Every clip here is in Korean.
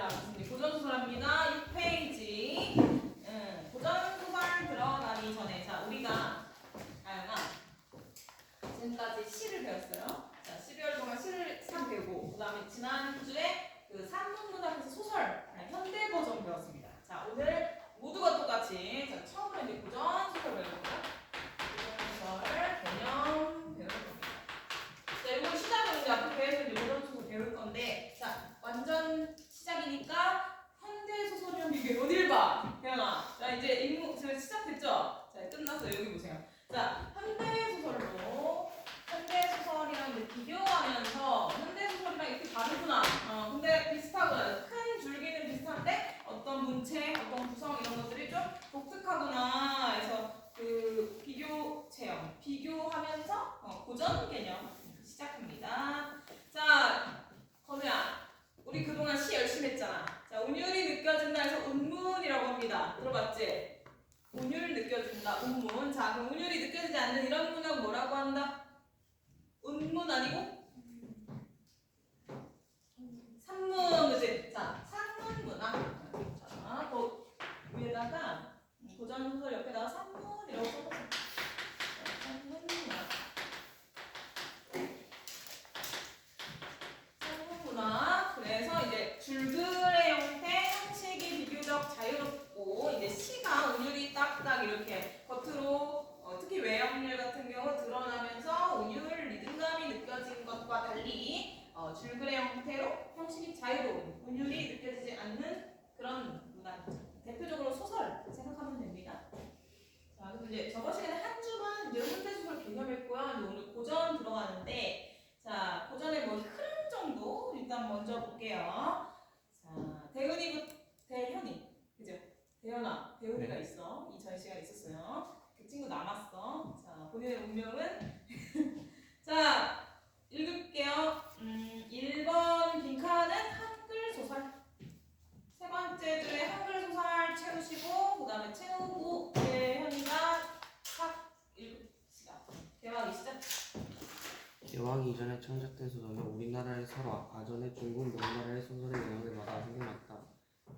얘들아, 무슨 고전소설합니다. 6페이지. 고전소설 들어가기 전에, 자, 우리가, 지금까지 시를 배웠어요. 자, 12월 동안 시를 배우고, 그 다음에 지난주에 그 산문문학에서 소설, 현대 버전 배웠습니다. 자, 오늘 모두가 똑같이, 자, 처음으로 이제 고전소설 배워볼까요? 고전소설 개념 배울 겁니다. 자, 이거 시작은 이제 앞에 배워서 이제 고전소설 배울 건데, 자, 완전 시작이니까 현대소설이랑 비교. 어딜 봐? 태연아. 자, 이제 임무, 제가 시작됐죠? 자, 끝났어요. 여기 보세요. 자, 현대소설이랑 이제 비교하면서 현대소설이랑 이렇게 다르구나. 근데 비슷하구나. 큰 줄기는 비슷한데 어떤 문체, 어떤 구성 이런 것들이 좀 독특하구나. 그래서 그 비교 체험, 비교하면서 고전 개념 시작합니다. 자, 건우야, 우리 그동안 시 열심히 했잖아. 자, 운율이 느껴진다 해서 운문이라고 합니다. 들어봤지? 운율 느껴진다, 운문. 자, 그럼 운율이 느껴지지 않는 이런 문은 뭐라고 한다? 운문 아니고? 산문, 그치? 자, 산문문학. 자, 또 위에다가 고전소설 옆에다가 산문이라고 써보세요. 산문문학. 산문문학. 그래서 이제 줄글의 형태, 형식이 비교적 자유롭고, 이제 시가 운율이 딱딱 이렇게 겉으로 특히 외형률 같은 경우 드러나면서 운율, 리듬감이 느껴진 것과 달리 줄글의 형태로 형식이 자유로운, 운율이 느껴지지 않는 그런 문학. 대표적으로 소설 생각하면 됩니다. 자, 그래서 이제 저번 시간에 한 주만 이제 현대소설 개념했고요. 이제 오늘 고전 들어가는데, 자, 고전의 뭐 흐름 정도 일단 먼저 볼게요. 자, 대현이, 그죠? 대현아, 대현이가 네. 있어. 이전 시간에 있었어요. 그 친구 남았어. 자, 본인의 운명은 자, 읽을게요. 1번 빈칸은 한글 소설. 세 번째 줄에 한글 소설 채우시고, 그 다음에 채우고 대현이가 탁 읽읍시다. 대박이 시작. 개왕 이전에 창작된 소설은 우리나라의 설화, 아전의 중국 명나라의 소설의 영향을 받아 생겨났다.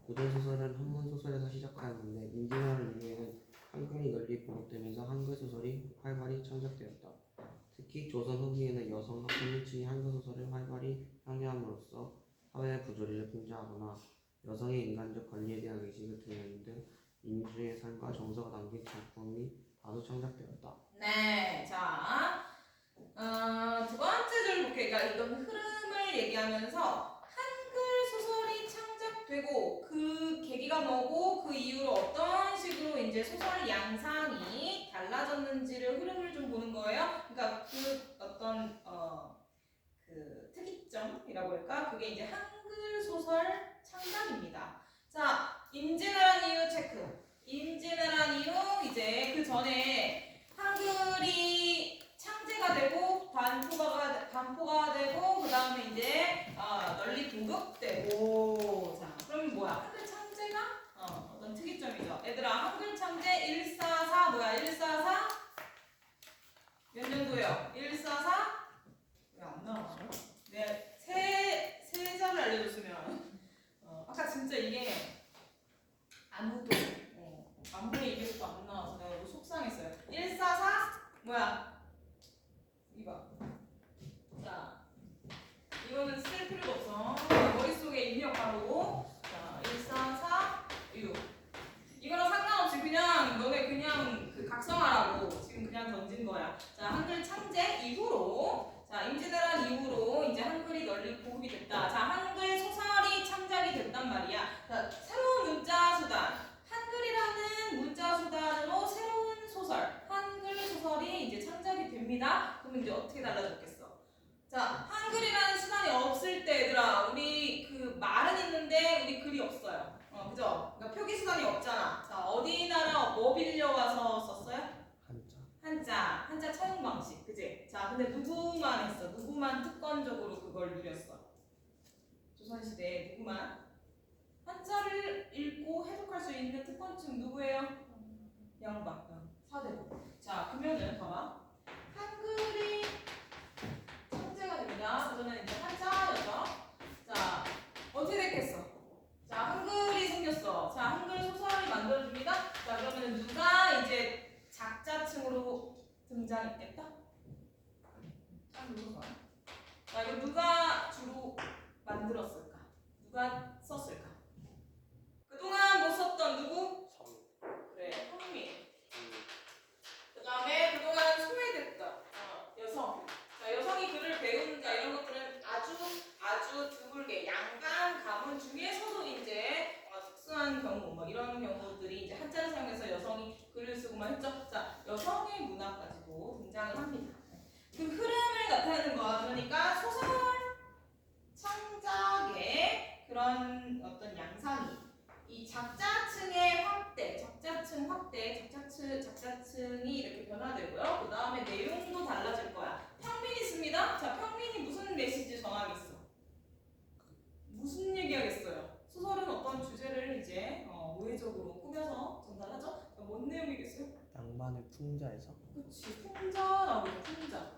고전소설은 한문소설에서 시작하였는데 임진왜란 이후에는 한글이 널리 보급되면서 한글 소설이 활발히 창작되었다. 특히 조선 후기에는 여성 학문층이 한글 소설을 활발히 향유함으로써 사회의 부조리를 풍자하거나 여성의 인간적 권리에 대한 의식을 드러내는 등 인주의 삶과 정서가 담긴 작품이 다수 창작되었다. 네, 자, 두 번째 줄 볼게요. 그러니까 이건 흐름을 얘기하면서 한글 소설이 창작되고 그 계기가 뭐고 그 이후로 어떤 식으로 이제 소설 양상이 달라졌는지를 흐름을 좀 보는 거예요. 그러니까 그 어떤 그 특이점이라고 할까? 그게 이제 한글 소설 창작입니다. 자, 임진왜란 이후 체크. 임진왜란 이후 이제 그 전에 한글이 창제가 되고 반포가 되고 그 다음에 이제 널리 보급되고. 자, 그러면 뭐야? 한글 창제가 어떤 특이점이죠. 얘들아, 한글 창제 144 뭐야? 144 몇 년도예요? 144 왜 안 나와? 내가 세 자를 알려줬으면 아까 진짜 이게 아무도 아무리 얘기해도 안 나와서 내가 너무 속상했어요. 144 뭐야? 이봐. 자, 이거는 쓸 필요도 없어. 머릿속에 입력 바로. 자, 144 6. 이거랑 상관없이 그냥 너네 그냥 그 각성하라고 지금 그냥 던진 거야. 자, 한글 창제 이후로, 자, 임진왜란 이후로 이제 한글이 널리 보급이 됐다. 자, 한글 소설이 창작이 됐단 말이야. 자, 새로운 문자 수단, 한글이라는 문자 수단으로 새로운 소설, 한글 소설이 이제 창작이 됩니다. 그럼 이제 어떻게 달라졌겠어? 자, 한글이라는 수단이 없을 때 얘들아, 우리 그 말은 있는데 우리 글이 없어요. 그죠? 그러니까 표기 수단이 없잖아. 자, 어디 나라 뭐 빌려와서 썼어요? 한자 차용 방식, 그지? 자, 근데 누구만 했어? 누구만 특권적으로 그걸 누렸어? 조선시대에 누구만? 한자를 읽고 해석할 수 있는 특권층 누구예요? 양반, 사대부. 자, 그러면은 봐봐. 한글이 창제가 됩니다. 그전에 이제 한자였죠. 자, 어떻게 됐겠어? 등장했겠다. 한글 소설. 자, 이거 누가 주로 만들었을까? 누가 썼을까? 그동안 못 썼던 누구? 그래, 성민. 그 다음에 그동안 소외됐던 여성. 자, 여성이 글을 배운다 이런 것들은 아주 드물게 양강 가문 중에서도 이제 특수한 경우 뭐 이런 경우들이 이제 한자를 사용해서 여성이 글을 쓰고만 했죠. 자, 여성의 문화까지도 등장을 합니다. 그 흐름을 나타내는 거 그러니까 소설 창작의 그런 어떤 양상이 이 작자층의 확대, 작자층이 이렇게 변화되고요. 그 다음에 내용도 달라질 거야. 평민이 있습니다. 자, 평민이 무슨 메시지 전하겠어? 무슨 얘기하겠어요? 소설은 어떤 주제를 이제 우회적으로 꾸며서 전달하죠. 자, 뭔 내용이겠어요? 낭만의 풍자에서 그치, 풍자라고 해요. 풍자.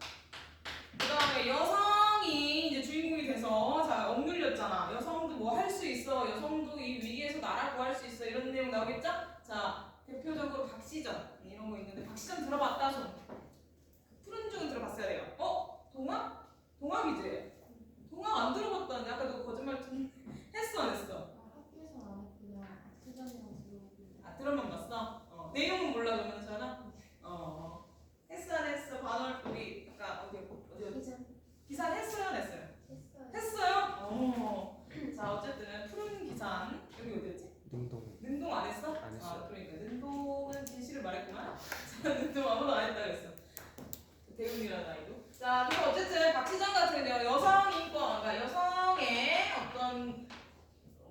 그 다음에 여성이 이제 주인공이 돼서 자 억눌렸잖아. 여성도 뭐 할 수 있어. 여성도 이 위기에서 나라 구할 수 있어. 이런 내용 나오겠죠? 자 대표적으로 박시전 이런 거 있는데 박시전 들어봤다 손. 푸른 죽은 들어봤어야 돼요. 동화? 동화기지? 동화 안 들어봤다는데 아까 너 거짓말 좀 했어 안 했어? 학교에서 안 했고요. 학교장이랑 들어오고. 아 드라마 봤어? 내용은 몰라 그러면 저는? 했어 안 했어? 반월 우리 아까 어디 기산 했어요 안 했어요? 했어요? 자 어쨌든 푸른 기산 여기 어디였지? 능동 능동 안 했어? 안 했어요. 그러니까 능동은 진실을 말했구만. 자 능동 아무도 안 했다 그랬어. 대웅이라는 아이도. 자 그리고 어쨌든 박시장 같은 경우 여성 인권, 그러니까 여성의 어떤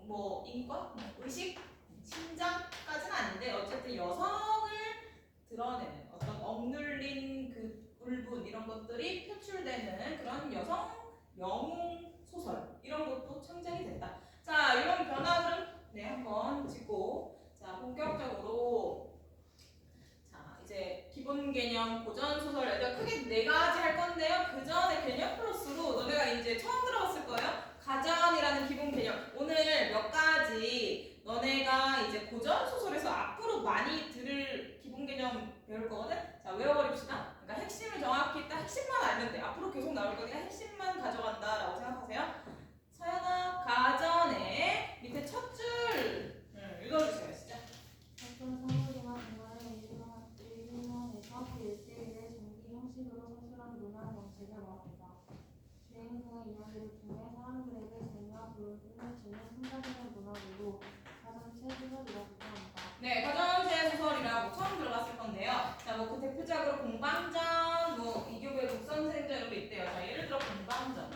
뭐 인권, 의식, 신장까지는 아닌데 어쨌든 여성을 드러내는 어떤 억눌린 그 울분 이런 것들이 표출되는 그런 여성 영웅 소설 이런 것도 창작이 됐다. 자 이런 변화 흐름 한번 짚고 자 본격적으로 자 이제 기본 개념 고전 소설 애들 크게 네 가지 할 건데요. 그 전에 개념 플러스로 너네가 이제 처음 들어봤을 거예요. 가전이라는 기본 개념 오늘 몇 가지 너네가 이제 고전 소설에서 앞으로 많이 들을 기본 개념 배울 거거든. 자 외워버립시다. 그러니까 핵심을 정확히 딱 핵심만 알면 돼. 앞으로 계속 나올 거니까 핵심만 가져간다라고 생각하세요. 서연아 가전의 밑에 첫 줄 읽어주세요. 진짜. 어떤 사물이나 공간을 일본에서 그 일대일의 정기 형식으로 서술한 문화 정책을 말합니다. 주인공의 이야기를 통해 사람들에게 재미와 불을 주는 풍자적인 문화로 가전체 소설이라고 합니다. 네, 가전체 소설이라고 처음 들어봤을 건데요. 자, 뭐 그 대표적으로 공방전, 뭐 이교부의 독선생전 이런 게 있대요. 자, 예를 들어 공방전,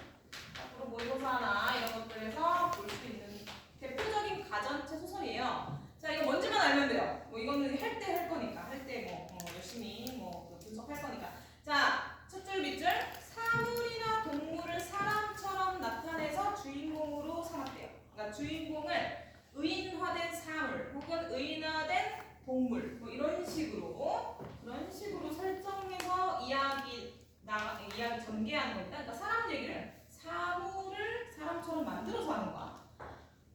앞으로 모의고사나 이런 것들에서 볼 수 있는 대표적인 가전체 소설이에요. 자, 이거 뭔지만 알면 돼요. 뭐 이거는 할 때 할 거니까, 할 때 뭐 열심히 뭐 분석할 거니까. 자, 첫 줄 밑줄 사물이나 동물을 사람처럼 나타내서 주인공으로 삼았대요. 그러니까 주인공을 의인화된 사물 혹은 의인화된 동물 뭐 이런 식으로 그런 식으로 설정해서 이야기 전개하는 겁니다. 그러니까 사람 얘기를 사물을 사람처럼 만들어서 하는 거야.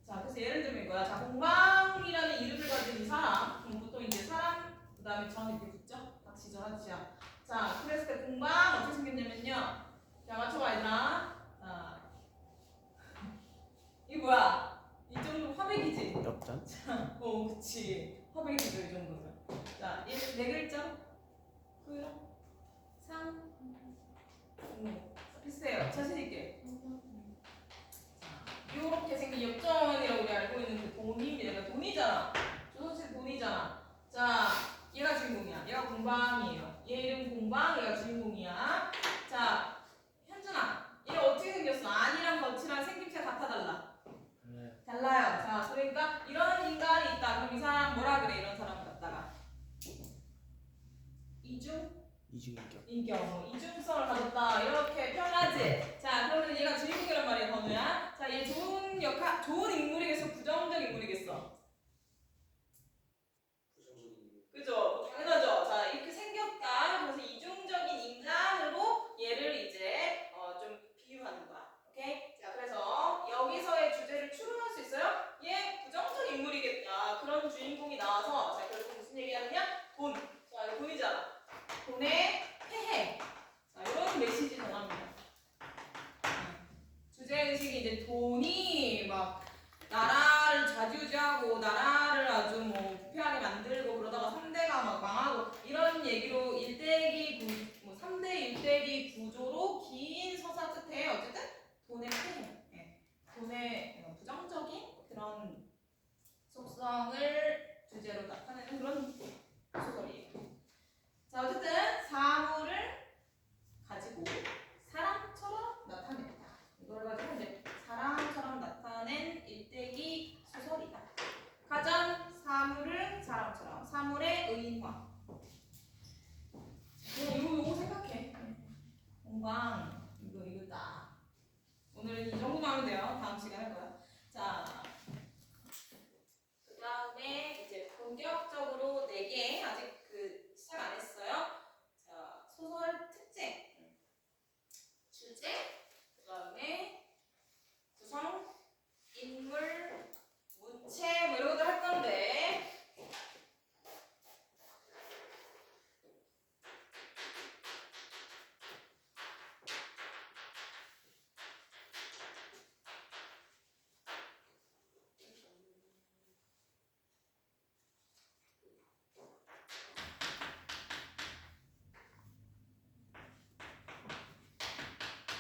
자 그래서 예를 들면 이거야. 자 공방이라는 이름을 가진 이 사람 보통 이제 사람 그 다음에 전 이렇게 붙죠. 박시전 하지야. 자 그랬을 때 공방 어떻게 생겼냐면요. 자 맞춰봐 얘들아. 이거 뭐야? 이 정도 화백이지? 역전 그치. 화백이죠, 이 정도면. 자, 네 글자. 소유랑. 상. 비슷해요. 자신있게. 자, 요렇게 생긴 역전이라고 우리 알고 있는 그 돈입니다. 얘가 돈이잖아. 조선시 돈이잖아. 자, 얘가 주인공이야. 얘가 공방이에요. 얘 이름 공방, 얘가 주인공이야. 자, 현준아. 얘 어떻게 생겼어? 안이랑 덫이랑 생김새가 같아 달라? 달라요. 자, 그러니까 이런 인간이 있다. 그럼 이 사람 뭐라 그래? 이런 사람 갖다가 이중인격, 이중성을 가졌다. 이렇게 표현하지. 자, 그러면 얘가 주인공이란 말이야, 건우야. 자, 얘 좋은 인물이겠어? 부정적 인물이겠어? 그죠? 당연하죠. 자, 이렇게 생겼다. 그래서 이중적인 인간으로 얘를 이제 좀 비유하는 거야. 오케이? 자, 그래서 여기서의 주제를 추론할 수 있어요? 얘 부정적 인물이겠다. 그런 주인공이 나와서 자, 결국 무슨 얘기하느냐? 돈. 자, 이거 돈이잖아. 돈의 폐해 나라를 좌지우지하고 나라를 아주 뭐 부패하게 만들고 그러다가 3대가 막 망하고 이런 얘기로 3대 1대기 구조로 긴 서사 끝에 어쨌든 돈의 패행, 돈의 부정적인 그런 속성을 주제로 나타내는 그런 소설이에요. 자, 어쨌든 사물을 가지고 사람처럼 나타낸다. 이걸 가지고 이제 사람처럼 나타낸 일대기 소설이다. 가전 사물을 사람처럼 사물의 의인화. 이거 생각해. 공방 이거다. 오늘은 이 정도만 하면 돼요. 다음 시간에 할 거야. 자, 그 다음에 이제 본격적으로 4개 아직 시작 안 했어요. 자, 소설 특징, 주제, 그 다음에 구성, 인물, 문체 뭐 이런 것들 할 건데.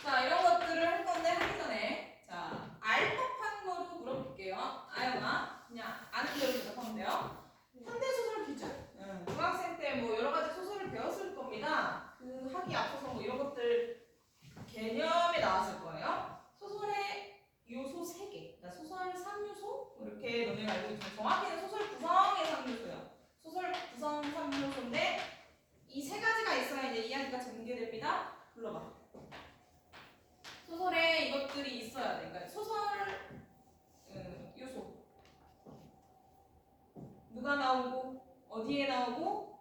자, 이런 것들을 할 건데 하기 전에 자, 알 법한 거로 물어볼게요. 아영아, 그냥 아는 대로 대답하면 돼요. 현대소설 기준. 중학생 때 뭐 여러 가지 소설을 배웠을 겁니다. 그 하기 앞서서 뭐 이런 것들 개념에 나왔을 거예요. 소설의 요소 3개. 그러니까 소설 3요소? 이렇게 너네가 알고 있지만 정확히는 소설 구성의 3요소예요. 소설 구성 3요소인데 이 3가지가 있어야 이제 이야기가 전개됩니다. 불러봐. 소설에 이것들이 있어야 돼. 그러니까 소설 요소. 누가 나오고 어디에 나오고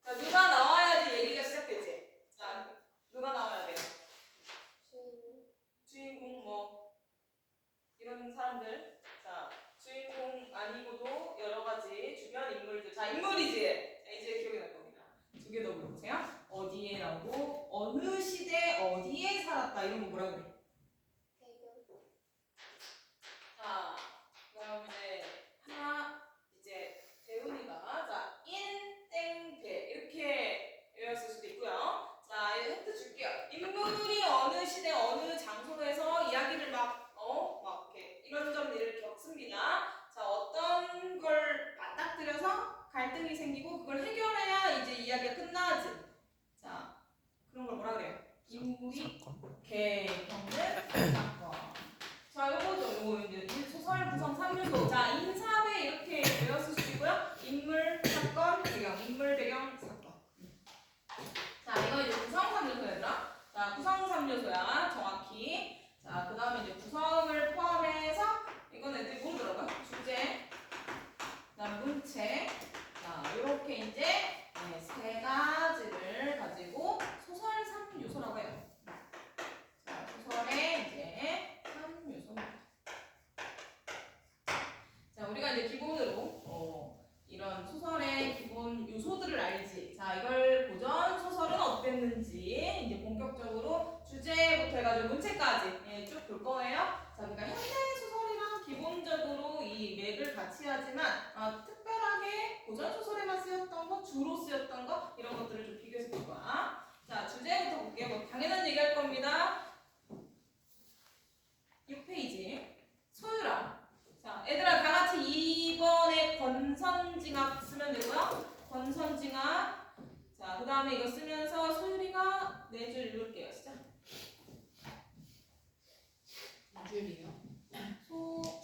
자, 누가 나와야지 얘기가 시작되지. 자, 누가 나와야 돼요? 주인공 뭐 이런 사람들. 자, 주인공 아니고도 여러 가지 주변 인물들. 자, 인물이지. 자, 이제 기억이 날 겁니다. 2개 더 물어보세요. 어디에 나오고 어느 시대 어디에 살았다 이런 거 뭐라 그래? 자, 그다음에 이제 대훈이가 자, 땡배 이렇게 외웠을 수도 있고요. 자, 이제 힌트 줄게요. 인물이 어느 시대 어느 장소에서 이야기를 막 이렇게 이런저런 일을 겪습니다. 자, 어떤 걸 맞닥뜨려서 갈등이 생기고 그걸 해결해야 이제 이야기가 끝나지. 자, 그런 걸 뭐라 그래요? 인물이 겪는 사건. 자, 요거죠. 요거 이제 소설 구성 3요소. 자, 인사회 이렇게 외웠을 수 있고요. 인물, 사건, 배경. 인물, 배경, 사건. 자, 이거 이제 구성 3요소 얘들아. 자, 구성 3요소야. 정확히. 자, 그 다음에 이제 구성을 포함해서 이거는 이제 뭐 들어가? 주제, 그 다음 문체. 자, 요렇게 이제 3가지를 가지고 소설 3요소라고 해요. 자, 소설의 이제 3요소입니다. 자, 우리가 이제 기본으로 이런 소설의 기본 요소들을 알지. 자, 이걸 고전 소설은 어땠는지 이제 본격적으로 주제부터 해가지고 문체까지 쭉 볼 거예요. 자, 그러니까 현대 소설이랑 기본적으로 이 맥을 같이 하지만 특별하게 고전 소설에만 쓰였던 거, 주로 쓰였던 거 이런 것들을 좀 비교해서 볼 거야. 자, 주제부터 볼게요. 뭐 당연한 얘기할 겁니다. 6페이지 소유라. 자, 얘들아 다 같이 2번에 권선징악 쓰면 되고요. 권선징악. 자, 그 다음에 이거 쓰면서 소유리가 4줄 읽을게요. 시작. 2줄이요.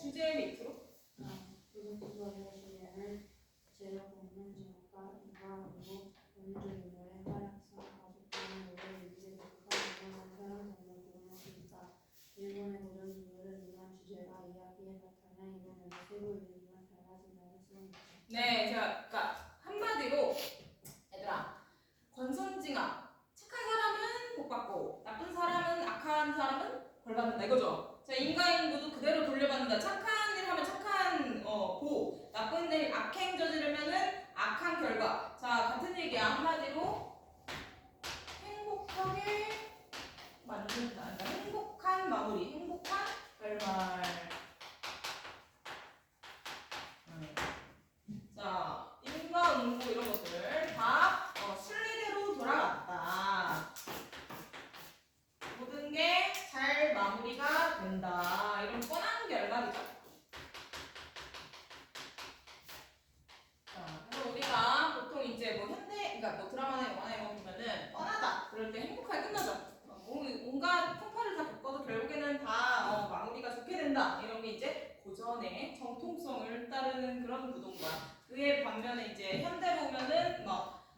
주제 밑으로. 고전 소설의 주제는 재력 없는 제목과 인간이고 원주 인물의 활약상 가족과의 오래 유지되고 극한한 사랑 장면 등을 수 있다. 일본의 고전 소설은 이런 주제가 이야기에 나타나 이번에는 세부 인물은 달라진 날을 쓰는 네, 제가 그러니까 한마디로 얘들아 권선징악. 착한 사람은 복 받고 나쁜 사람은 악한 사람은 벌 받는다 이거죠. 자, 인과응보도 그대로 돌려받는다. 착한 일 하면 착한 보, 나쁜 일 악행 저지르면은 악한 결과. 자, 같은 얘기야. 한마디로 행복하게 마무리가 된다. 이런 뻔한 결말이죠. 자, 그래서 우리가 보통 이제 뭐 현대, 그러니까 뭐 드라마나 영화나 이런 거 보면은 뻔하다. 그럴 때 행복하게 끝나죠. 온갖 풍파를 다 겪어도 결국에는 다 마무리가 좋게 된다. 이런 게 이제 고전의 정통성을 따르는 그런 구도인 거야. 그에 반면에 이제 현대로 오면은 막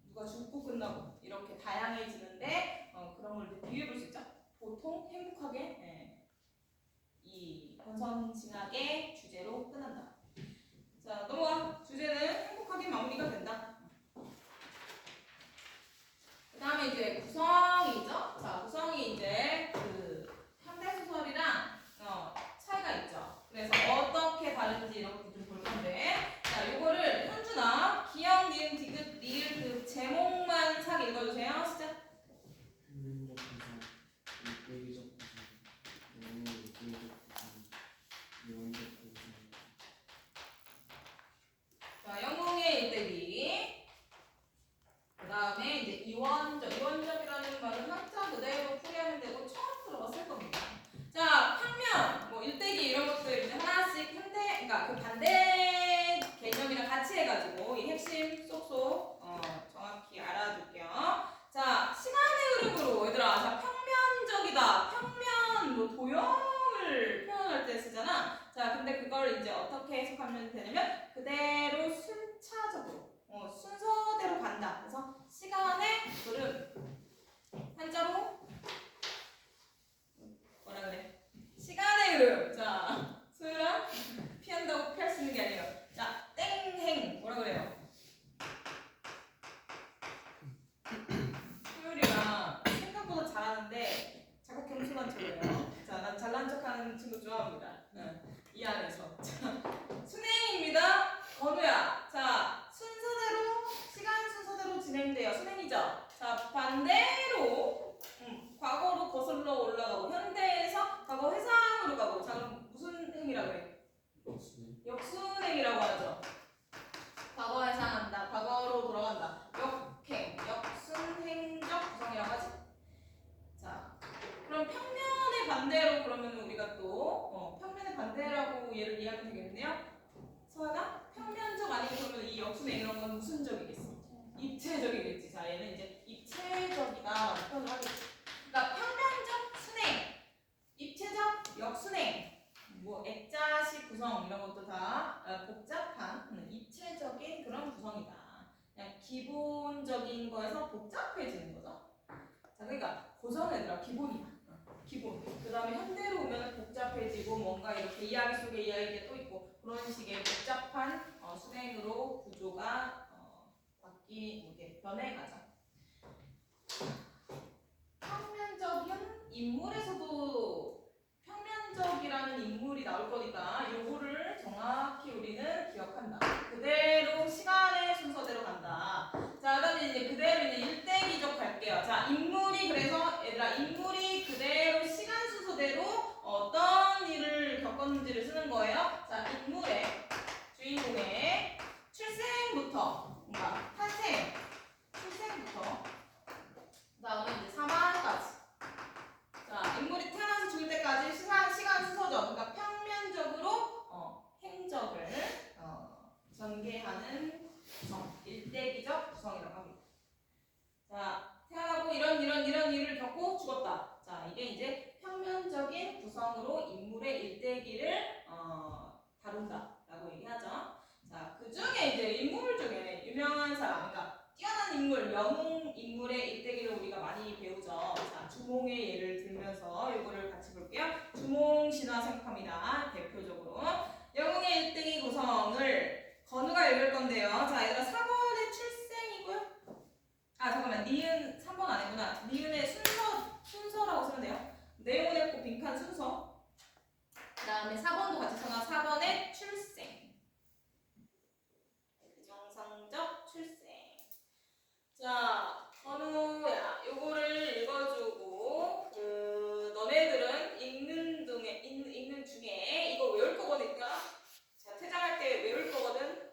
누가 죽고 끝나고 이렇게 다양해지는데 그런 걸 이제 비유해 볼 수 있죠. 보통 행복하게 이 권선징악의 주제로 끝난다. 자, 넘어가. 주제는 행복하게 마무리가 된다. 그 다음에 이제 구성이죠. 자, 구성이 이제 그 현대소설이랑 차이가 있죠. 그래서 어떻게 다른지 이렇게 좀 볼 건데, 자, 요거를 현준아, 기역, 니은, 디귿, 리을 그 제목만 싹 읽어주세요. 시작. 평면적 구성, 일대기적 구성, 영웅의 일대기적 구성, 이원적 구성. 자, 영웅의 일대기. 그 다음에 이제 이원적이라는 말은 한자 그대로 풀이하면 되고 처음 들어봤을 겁니다. 자, 평면, 뭐 일대기 이런 것들 이제 하나씩 그러니까 그 반대 개념이랑 같이 해가지고 이 핵심 쏙쏙 정확히 알아둘게요. 자, 시간의 흐름으로 얘들아, 자, 평면적이다. 평면 뭐 도형을 표현할 때 쓰잖아. 자, 근데 그걸 이제 어떻게 해석하면 되냐면 그대로 순차적으로 순서대로 간다. 그래서 시간의 흐름 한자로 뭐라 그래? 시간의 흐름. 자, 소율아 피한다고 피할 수 있는 게 아니에요. 자, 땡행 뭐라 그래요? 소율이가 생각보다 잘하는데 자꾸 겸손한 척이에요. 자, 난 잘난 척하는 친구 좋아합니다. 이 안에서. 자, 순행입니다. 건우야. 자, 순서대로 시간 순서대로 진행돼요. 순행이죠. 자, 반대로 과거로 거슬러 올라가고 현대에서 과거 회상으로 가고. 자, 그럼 무슨 행이라고 그래? 역순행이라고 하죠. 과거 회상한다. 과거로 돌아간다. 역행, 역순행적 구성이라고 하지. 자, 그럼 평면의 반대로 그러면 우리가 또 평면의 반대라고 얘를 이해하면 되겠네요. 서아가 평면적 아니고 그러면 이 역순행 이런 건 무슨 적이겠어? 입체적이겠지. 자, 얘는 이제 입체적이다라고 표현을 하겠지. 그러니까 평면적 순행, 입체적 역순행, 뭐 액자식 구성 이런 것도 다 복잡한 입체적인 그런 구성이다. 그냥 기본적인 거에서 복잡해지는 거죠. 자, 그러니까 고전은 얘들아 기본이야. 기본. 그 다음에 현대로 오면 복잡해지고 뭔가 이렇게 이야기 속에 이야기가 또 있고 그런 식의 복잡한 순행으로 구조가 이렇게 변해가죠. 평면적인 인물에서도 평면적이라는 인물이 나올 거니까 요거를 정확히 우리는 기억한다. 그대로 시간의 순서대로 간다. 자, 그다음에 이제 그대로 이제 일대기적 갈게요. 자, 인물이 그래서 얘들아 인물이 그대로 시간 순서대로 어떤 일을 겪었는지를 쓰는 거예요. 자, 인물의 주인공의 출생부터 뭔가 탄생, 출생부터 그다음에 이제 사망까지. 자, 인물이 태어나서 죽을 때까지 시간 순서죠. 그러니까 평면적으로 행적을 전개하는 구성, 일대기적 구성이라고 합니다. 자, 태어나고 이런 일을 겪고 죽었다. 자, 이게 이제 평면적인 구성으로 인물의 일대기를 다룬다라고 얘기하죠. 자, 그 중에 이제 인물 중에 유명한 사람, 그러니까 뛰어난 인물, 영웅 인물의 일대기를 우리가 많이 배우죠. 자, 주몽의 예를 들면서 이거를 같이 볼게요. 주몽 신화 생각합니다. 대표적으로 영웅의 일대기 구성을 건우가 읽을 건데요. 자, 얘들아 4번의 출생이고요. 아, 잠깐만, 니은 3번 아니구나. 니은의 순서라고 쓰면 돼요. 내용은 했고 빈칸 순서. 그 다음에 4번도 같이 써놔. 4번의 출생. 정상적 출생. 자, 건우야, 요거를 읽어주고 너네들은 읽는 중에 이거 외울 거거든요. 자, 퇴장할 때 외울 거거든.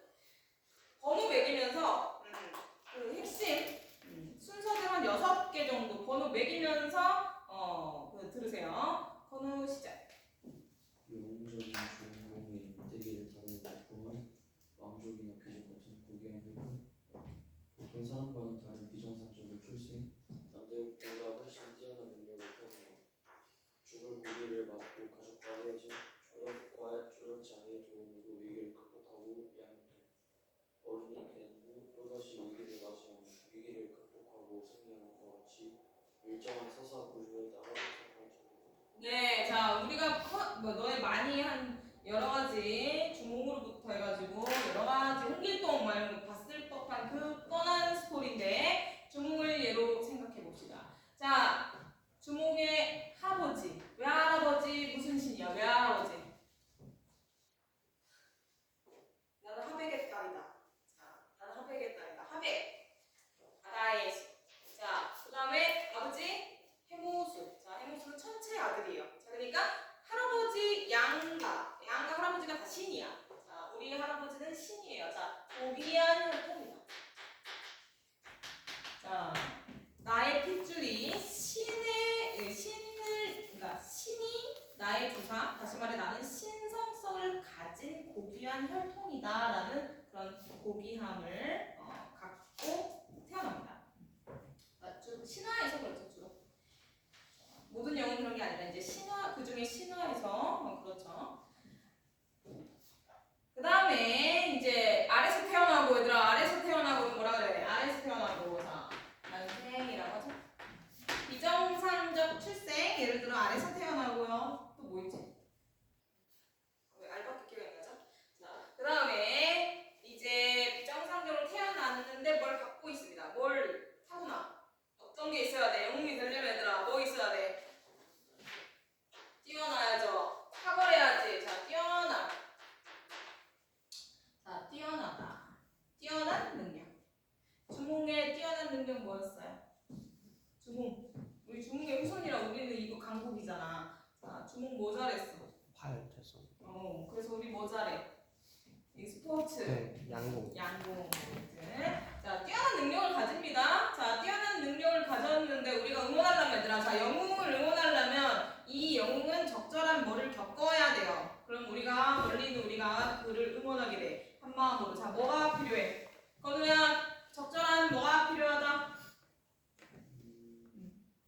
번호 매기면서 그 핵심 순서대로 한 6개 정도 번호 매기면서 들으세요. 선우 시작. 영웅적인 주인공의 인테리어를 다루는 작품은 왕족이나 귀족 같은 고귀한 혈통, 보통 사람과는 다른 비정상적인 출생, 남들보다 훨씬 뛰어난 능력을 펴고 죽을 고비를 맞고 가족과 헤어져 졸업 장애에 도움으로 위기를 극복하고 양육 어른이 된 후 또다시 위기를 맞이하며 위기를 극복하고 승리하는 것 같이 일정한 서사 구조에 따라 생각할 정도. 네, 자 우리가 너네 많이 한 여러 가지 주몽으로부터 해가지고 여러 가지 홍길동 말고 봤을 법한 그 뻔한 스토리인데 주몽을 예로 생각해 봅시다. 자 주몽의 할아버지, 외할아버지 무슨 신이야? 외할아버지. 나는 하백의 딸이다. 자, 나는 하백의 딸이다. 하백. 바다의 신. 자, 그 다음에 아버지 해모수. 자, 해모수는 천체 아들이에요. 자, 그러니까 할아버지 양가 할아버지가 다 신이야. 자, 우리 할아버지는 신이에요. 자, 고귀한 혈통이다. 자, 나의 핏줄이 그러니까 신이 나의 조상, 다시 말해 나는 신성성을 가진 고귀한 혈통이다라는 그런 고귀함을 갖고 태어납니다. 신화에서 그렇죠, 주로. 모든 영웅 그런 게 아니라 이제 신화 그 중에 신화에서 그렇죠. 그 다음에 이제 아래서 태어나고 얘들아 아래서 태어나고 뭐라 그래? 아래서 태어나고 자 난생이라고 하죠. 비정상적 출생 예를 들어 아래서 태어나고요. 또 뭐 있지? 왜 알바끼끼가 있나죠? 자, 그 다음에 이제 비정상적으로 태어났는데 뭘 갖고 있습니다. 뭘 타고나? 어떤 게 있어야 돼? 영웅이 되려면 얘들아 뭐 있어야 돼? 뛰어나야죠. 탁월해야지. 자, 뛰어나. 자, 뛰어나다. 뛰어난 능력. 주몽의 뛰어난 능력 뭐였어요? 주몽. 우리 주몽의 후손이라 우리는 이거 강국이잖아. 자, 주몽 뭐 잘했어? 파열태서. 그래서 우리 뭐 잘해? 이 스포츠. 네, 양궁. 양궁. 자, 뛰어난 능력을 가집니다. 자, 뛰어난 능력을 가졌는데 우리가 응원하려면 얘들아, 자, 영웅을 응원하려면 이 영웅은 적절한 뭐를 겪어야 돼요. 그럼 우리가 원리는 우리가 그를 응원하게 돼. 한 마음으로. 자, 뭐가 필요해? 건우야, 적절한 뭐가 필요하다?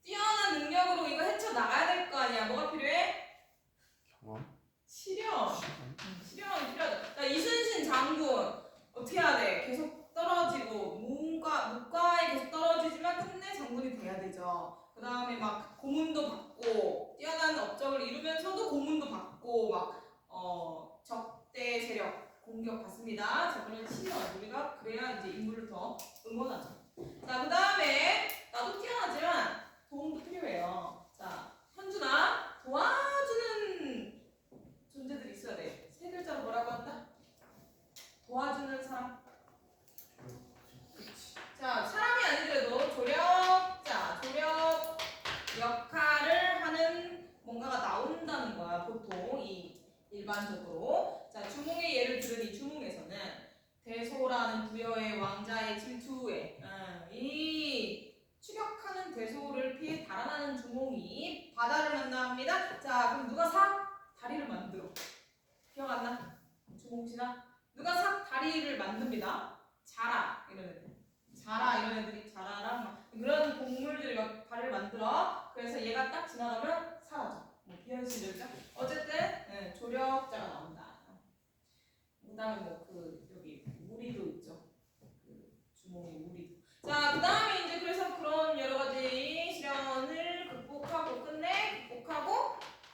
뛰어난 능력으로 이거 헤쳐나가야 될 거 아니야. 뭐가 필요해? 경험. 시련. 시련이 필요하다. 자, 이순신 장군 어떻게 해야 돼? 계속 떨어지고 문과에 계속 떨어지지만 끝내 장군이 돼야 되죠. 그 다음에 막 고문도 받고 뛰어난 업적을 이루면서도 고문도 받고 막 적대 세력 공격받습니다. 자, 그런 시련 우리가 그래야 이제 인물을 더 응원하죠. 자, 그 다음에 나도 뛰어나지만 도움도 필요해요. 자, 현준아 도와주는 존재들이 있어야 돼. 세 글자로 뭐라고 한다? 도와주는 사람. 그치. 자, 사람이 아니더라도 조력자, 조력 역할을 하는 뭔가가 나온다는 거야. 보통 일반적으로. 자, 주몽의 예를 들은 이 주몽에서는 대소라는 부여의 왕자의 질투에 이 추격하는 대소를 피해 달아나는 주몽이 바다를 만납니다. 자, 그럼 누가 다리를 만들어. 기억 안 나? 주몽씨나 누가 다리를 만듭니다. 자라 이런 애들. 자라 이런 애들이 자라랑 막 그런 동물들이 막 다리를 만들어. 그래서 얘가 딱 지나가면 사라져. 뭐 비현실적이죠. 어쨌든 조력자가 나온다. 그다음에 뭐 여기 우리도 있죠. 그 주몽의 우리도. 자, 그다음에 이제 그래서 그런 여러 가지 시련을 극복하고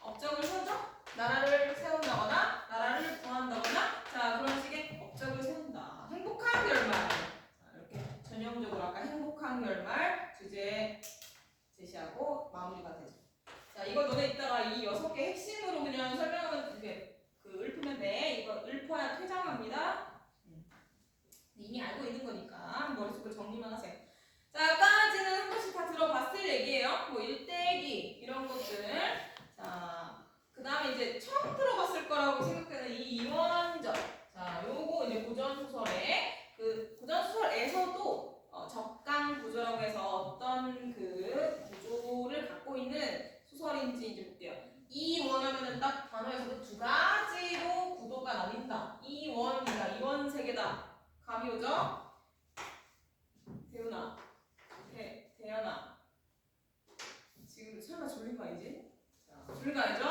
업적을 세우죠. 나라를 세운다거나 나라를 구한다거나 자, 그런 식의 업적을 세운다. 행복한 결말. 자, 이렇게 전형적으로 아까 행복한 결말 주제 제시하고 마무리가 되죠. 자, 이거 너네 이따가 이 6개 핵심으로 그냥 설명을 이렇게 읊으면 돼. 이거 읊어야 퇴장합니다. 이미 알고 있는 거니까 머릿속으로 정리만 하세요. 자, 여기까지는 한 번씩 다 들어봤을 얘기예요. 뭐 일대기 이런 것들. 자, 그 다음에 이제 처음 들어봤을 거라고 생각되는 이 이원적. 자, 요거 이제 고전소설에 고전소설에서도 적강 구조라고 해서 어떤 그 구조를 갖고 있는 소설인지 이제 볼게요. 감이 오죠? 대훈아, 대현아. 지금 설마 졸린 거 아니지? 자, 졸린 거 아니죠?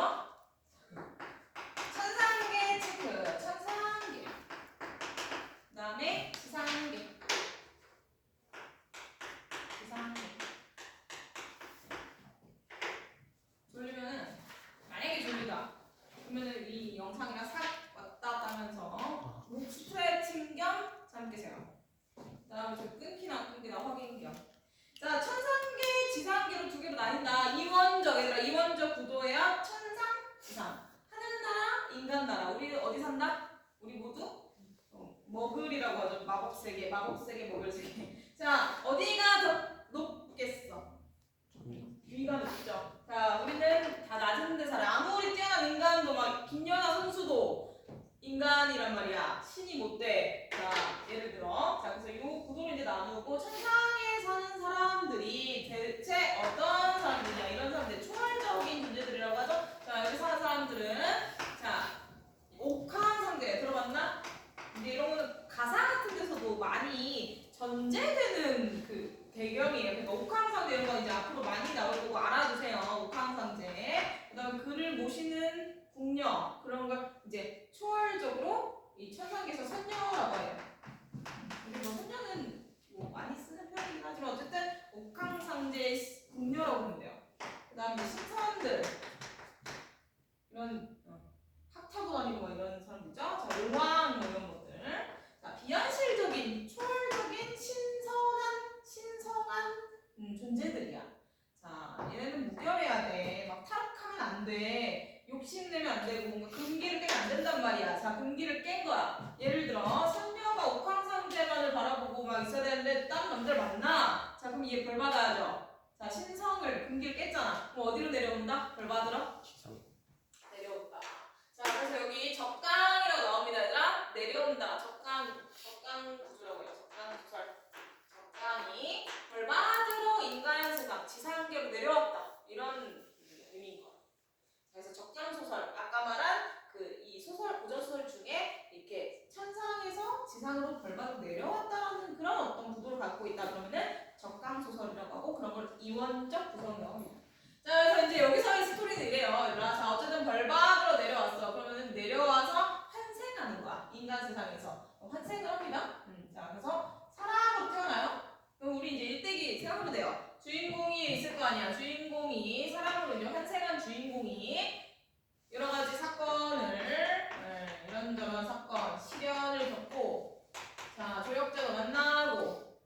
천상계 체크, 천상계. 그다음에 지상계. 지상계. 졸리면은 만약에 졸리다. 그러면은 이 영상이랑 싹 왔다 갔다 하면서 목 스트레칭 겸 잠 깨세요. 그다음에 저 끊기나 안 끊기나 확인 겸. 자, 천상계, 지상계로 두 개로 나뉜다. 이원적, 얘들아, 이원적 구도야. 천상, 지상. 하늘나라, 인간나라. 우리 어디 산다? 우리 모두 머글이라고 하죠. 마법세계, 마법세계, 머글세계. 자, 어디가 더 높겠어? 위가 높죠. 자, 우리는 다 낮은 데 살아. 아무리 뛰어난 인간도 막 김연아 선수도 인간이란 말이야. 신이 못 돼. 자, 예를 들어. 자, 그래서 이 구도를 이제 나누고 천상에 사는 사람들이 대체 어떤 사람들이냐. 이런 사람들 초월적인 존재들이라고 하죠. 자, 여기 사는 사람들은 자, 옥황상제 들어봤나? 이제 이런 거는 가사 같은 데서도 많이 전제되는 그 배경이에요. 그러니까 옥황상제 이런 거 이제 앞으로 많이 나올 거고 알아두세요. 옥황상제. 그다음에 그를 모시는 궁녀 그런 걸 이제 초월적으로 이 천상계에서 선녀라고 해요. 근데 뭐 선녀는 뭐 많이 쓰는 편이긴 하지만 어쨌든 옥황상제 궁녀라고 보면 돼요. 그다음에 신선들 이런 학 타고 다니고 막 이런 사람들 있죠. 자, 오왕 뭐 이런 것들. 자, 비현실적인 초월적인 신성한 존재들이야. 자, 얘네는 무결해야 돼. 막 타락하면 안 돼. 욕심내면 안 되고 뭔가 금기를 깨면 안 된단 말이야. 자, 금기를 깬 거야. 예를 들어 선녀가 옥황상제만을 바라보고 막 있어야 되는데 다른 남자를 만나. 자, 그럼 얘 벌 받아야죠. 자, 신성을 금기를 깼잖아. 그럼 어디로 내려온다? 벌 받으러? 지상. 내려온다. 자, 그래서 여기 적강이라고 나옵니다, 얘들아. 내려온다. 적강 구조라고 해요. 적강 구설. 적강이 벌 받으러 인간 세상 지상계로 내려왔다. 이런 의미인 거야. 그래서 적장 소설, 아까 말한 그 이 소설 고전 소설 중에 이렇게 천상에서 지상으로 벌받고 내려왔다라는 그런 어떤 구도를 갖고 있다 그러면은 적강 소설이라고 하고 그런 걸 이원적 구성이라고 합니다. 자, 그래서 이제 여기서의 스토리는 이래요. 얘들아. 자, 어쨌든 벌받으러 내려왔어. 그러면은 내려와서 환생하는 거야. 인간 세상에서 환생을 합니다. 자, 그래서 사람으로 태어나요. 그럼 우리 이제 일대기 생각하면 돼요. 주인공이 있을 거 아니야. 주인공이 사람으로 이제 환생한 주인공이 여러 가지 사건을 이런저런 사건, 시련을 겪고 자, 조력자도 만나고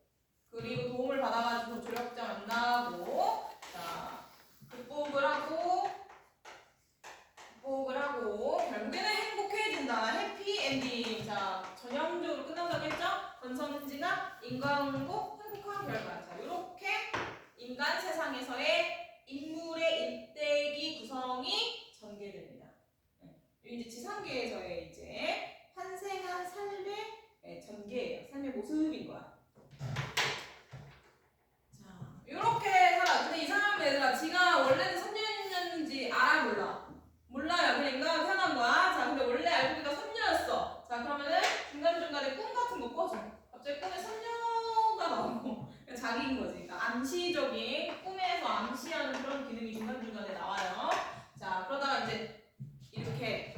그리고 도움을 받아가지고 조력자 만나고 자, 극복을 하고 결국에는 행복해진다. 해피엔딩. 자, 전형적으로 끝난다고 했죠? 권선진아, 인과응보, 행복한 결과. 자, 요렇게 인간 세상에서의 인물의 일대기 구성이 전개됩니다. 이제 지상계에서의 이제 환생한 삶의 전개예요. 삶의 모습인 거야. 자, 요렇게 살아. 근데 이 사람 얘들아, 지가 원래는 선녀였는지 알아 몰라? 몰라요. 그냥 인간으로 태어난 거야. 자, 근데 원래 알고 보니까 선녀였어. 자, 그러면은 중간중간에 꿈 같은 거 꿔줘. 갑자기 꿈에 선녀가 나오고 자기인 거지. 그러니까 암시적인 꿈에서 암시하는 그런 기능이 중간중간에 나와요. 자, 그러다가 이제 이렇게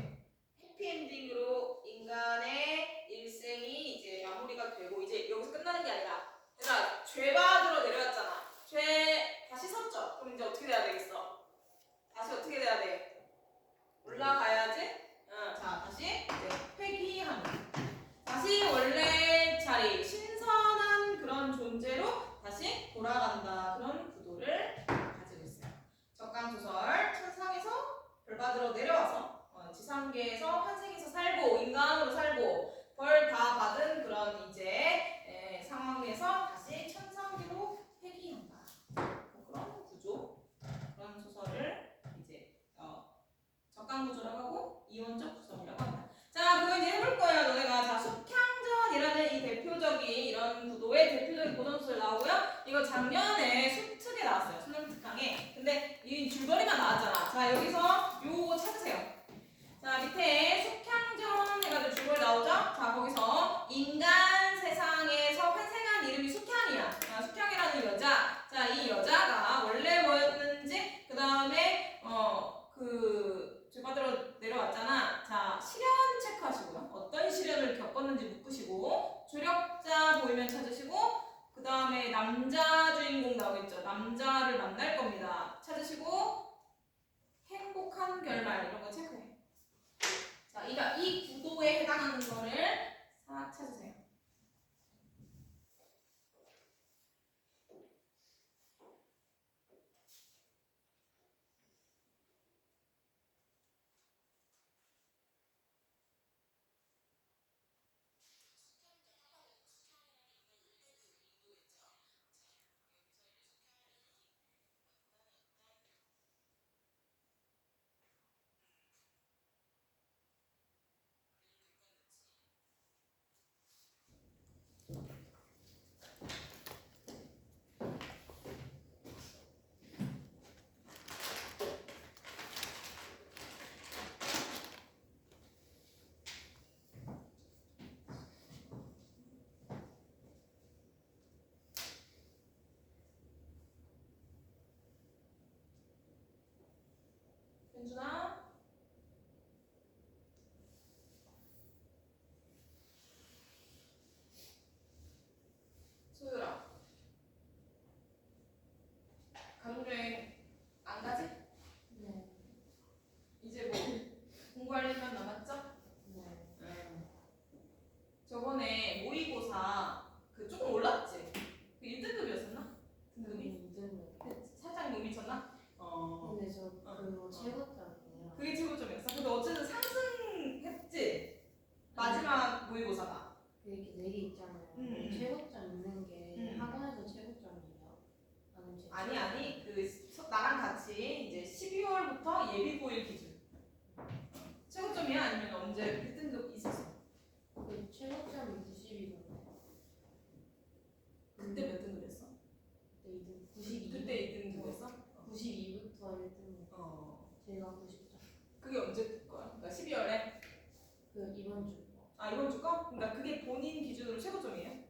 해피엔딩으로 인간의 일생이 이제 마무리가 되고 이제 여기서 끝나는 게 아니라 얘들아, 죄받으러 내려왔잖아. 죄 다시 섰죠? 그럼 이제 어떻게 돼야 되겠어? 다시 어떻게 돼야 돼? 올라가야지? 자, 다시 이제 회귀하는. 다시 원래 자리, 신선한 그런 존재로 다시 돌아간다. 그런 구도를 가지고 있어요. 적강소설, 천상에서 벌받으러 내려와서 지상계에서 환생해서 살고 인간으로 살고 벌 다 받은 그런 이제 상황에서 다시 천상계로 회귀한다. 그런 구조, 그런 소설을 이제 적강구조라고 하고 이원적 구성이라고 합니다. 자, 그거 이제 해볼 거예요, 너네가. 자, 숙향전이라는 이 대표적인 이런 구도의 대표적인 고전소설 나오고요. 이거 작년에 수특에 나왔어요. 수능특강에. 근데 이 줄거리만 나왔잖아. 자, 여기서 요거 찾으세요. 자, 밑에 숙향전 해가지고 줄거리 나오죠? 자, 거기서 인간 세상 현준아. 소율아. 가족여행 안 가지? 네. 이제 뭐 공부할 일만 남았죠? 네. 저번에 모의고사 그 조금 올랐지? 그 1등급이었었나? 등급이? 살짝 못 미쳤나? 근데 저 그거 최고점이에요. 그게 최고점이었어? 근데 어쨌든 상승했지? 마지막 모의고사가. 이렇게 네 개 있잖아요. 최고점 있는 게 학원에서 최고점이에요. 아니 나랑 같이 이제 12월부터 예비고일 기준 최고점이야? 아니면 언제 1등급 있었어? 그 최고점이 90이던데. 그때 몇 등급이었어? 그때 2등. 92. 그때 2등급이었어? 92부터 1등. 제가 90점. 그게 언제 거야? 그러니까 12월에? 그 이번 주 거. 아 이번 주 거? 그러니까 그게 본인 기준으로 최고점이에요?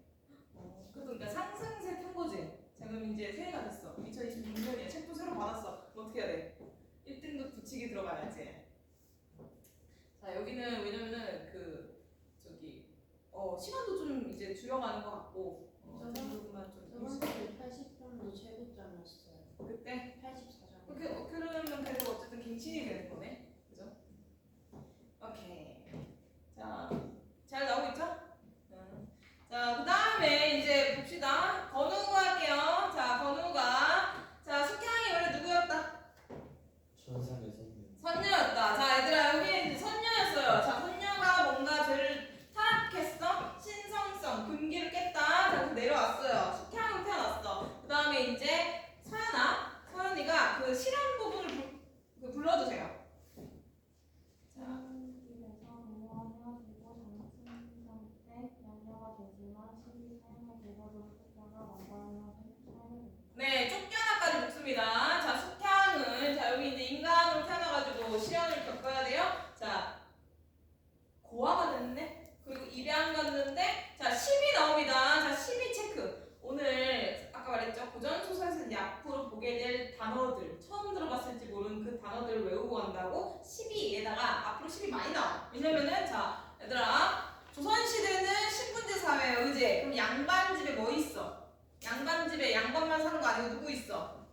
그러니까 상승세 탄 거지? 자 그럼 이제 새해가 됐어 2026년이야 책도 새로 받았어 그럼 어떻게 해야 돼? 1등급 붙이기 들어가야지 자 여기는 왜냐면은 그 저기 시간도 좀 이제 줄여가는 것 같고 등급만 좀 저번 주에 80점도 최고점이었어요. 그때? 84점. 그러면 그래도 어쨌든 갱신이 되는 거네 그죠? 오케이 자 잘 나오고 있죠? 자, 그 다음에 이제 봅시다. 건우가 할게요. 자, 건우가. 자, 숙향이 원래 누구였다? 천상의 선녀. 선녀였다. 자, 얘들아, 여기 이제 선녀였어요. 자, 선녀가 뭔가 죄를 타락했어? 신성성, 금기를 깼다. 자, 그래서 내려왔어요. 숙향으로 태어났어. 그 다음에 이제 서연이가 그 실현 부분을 불러주세요. 자. 집에서 부모와 헤어지고 장승성 때 양녀가 되지만 시비 삶의 대가로 쫓겨나 왕관으로 삶을 네, 쫓겨나까지 묶습니다. 자, 숙향은 자 여기 이제 인간으로 태어나가지고 시련을 겪어야 돼요. 자, 고아가 됐네. 그리고 입양 갔는데 자 10이 나옵니다. 자 10이 체크. 오늘 아까 말했죠. 고전 소설에서 이제 앞으로 보게 될 단어들 처음 들어봤을지 모르는 그 단어들을 외우고 간다고 12에다가 앞으로 10이 많이 나와. 왜냐면은 자 얘들아 조선시대는 신분제 사회예요. 그지? 그럼 양반집에 뭐 있어? 양반집에 양반만 사는 거 아니고 누구 있어?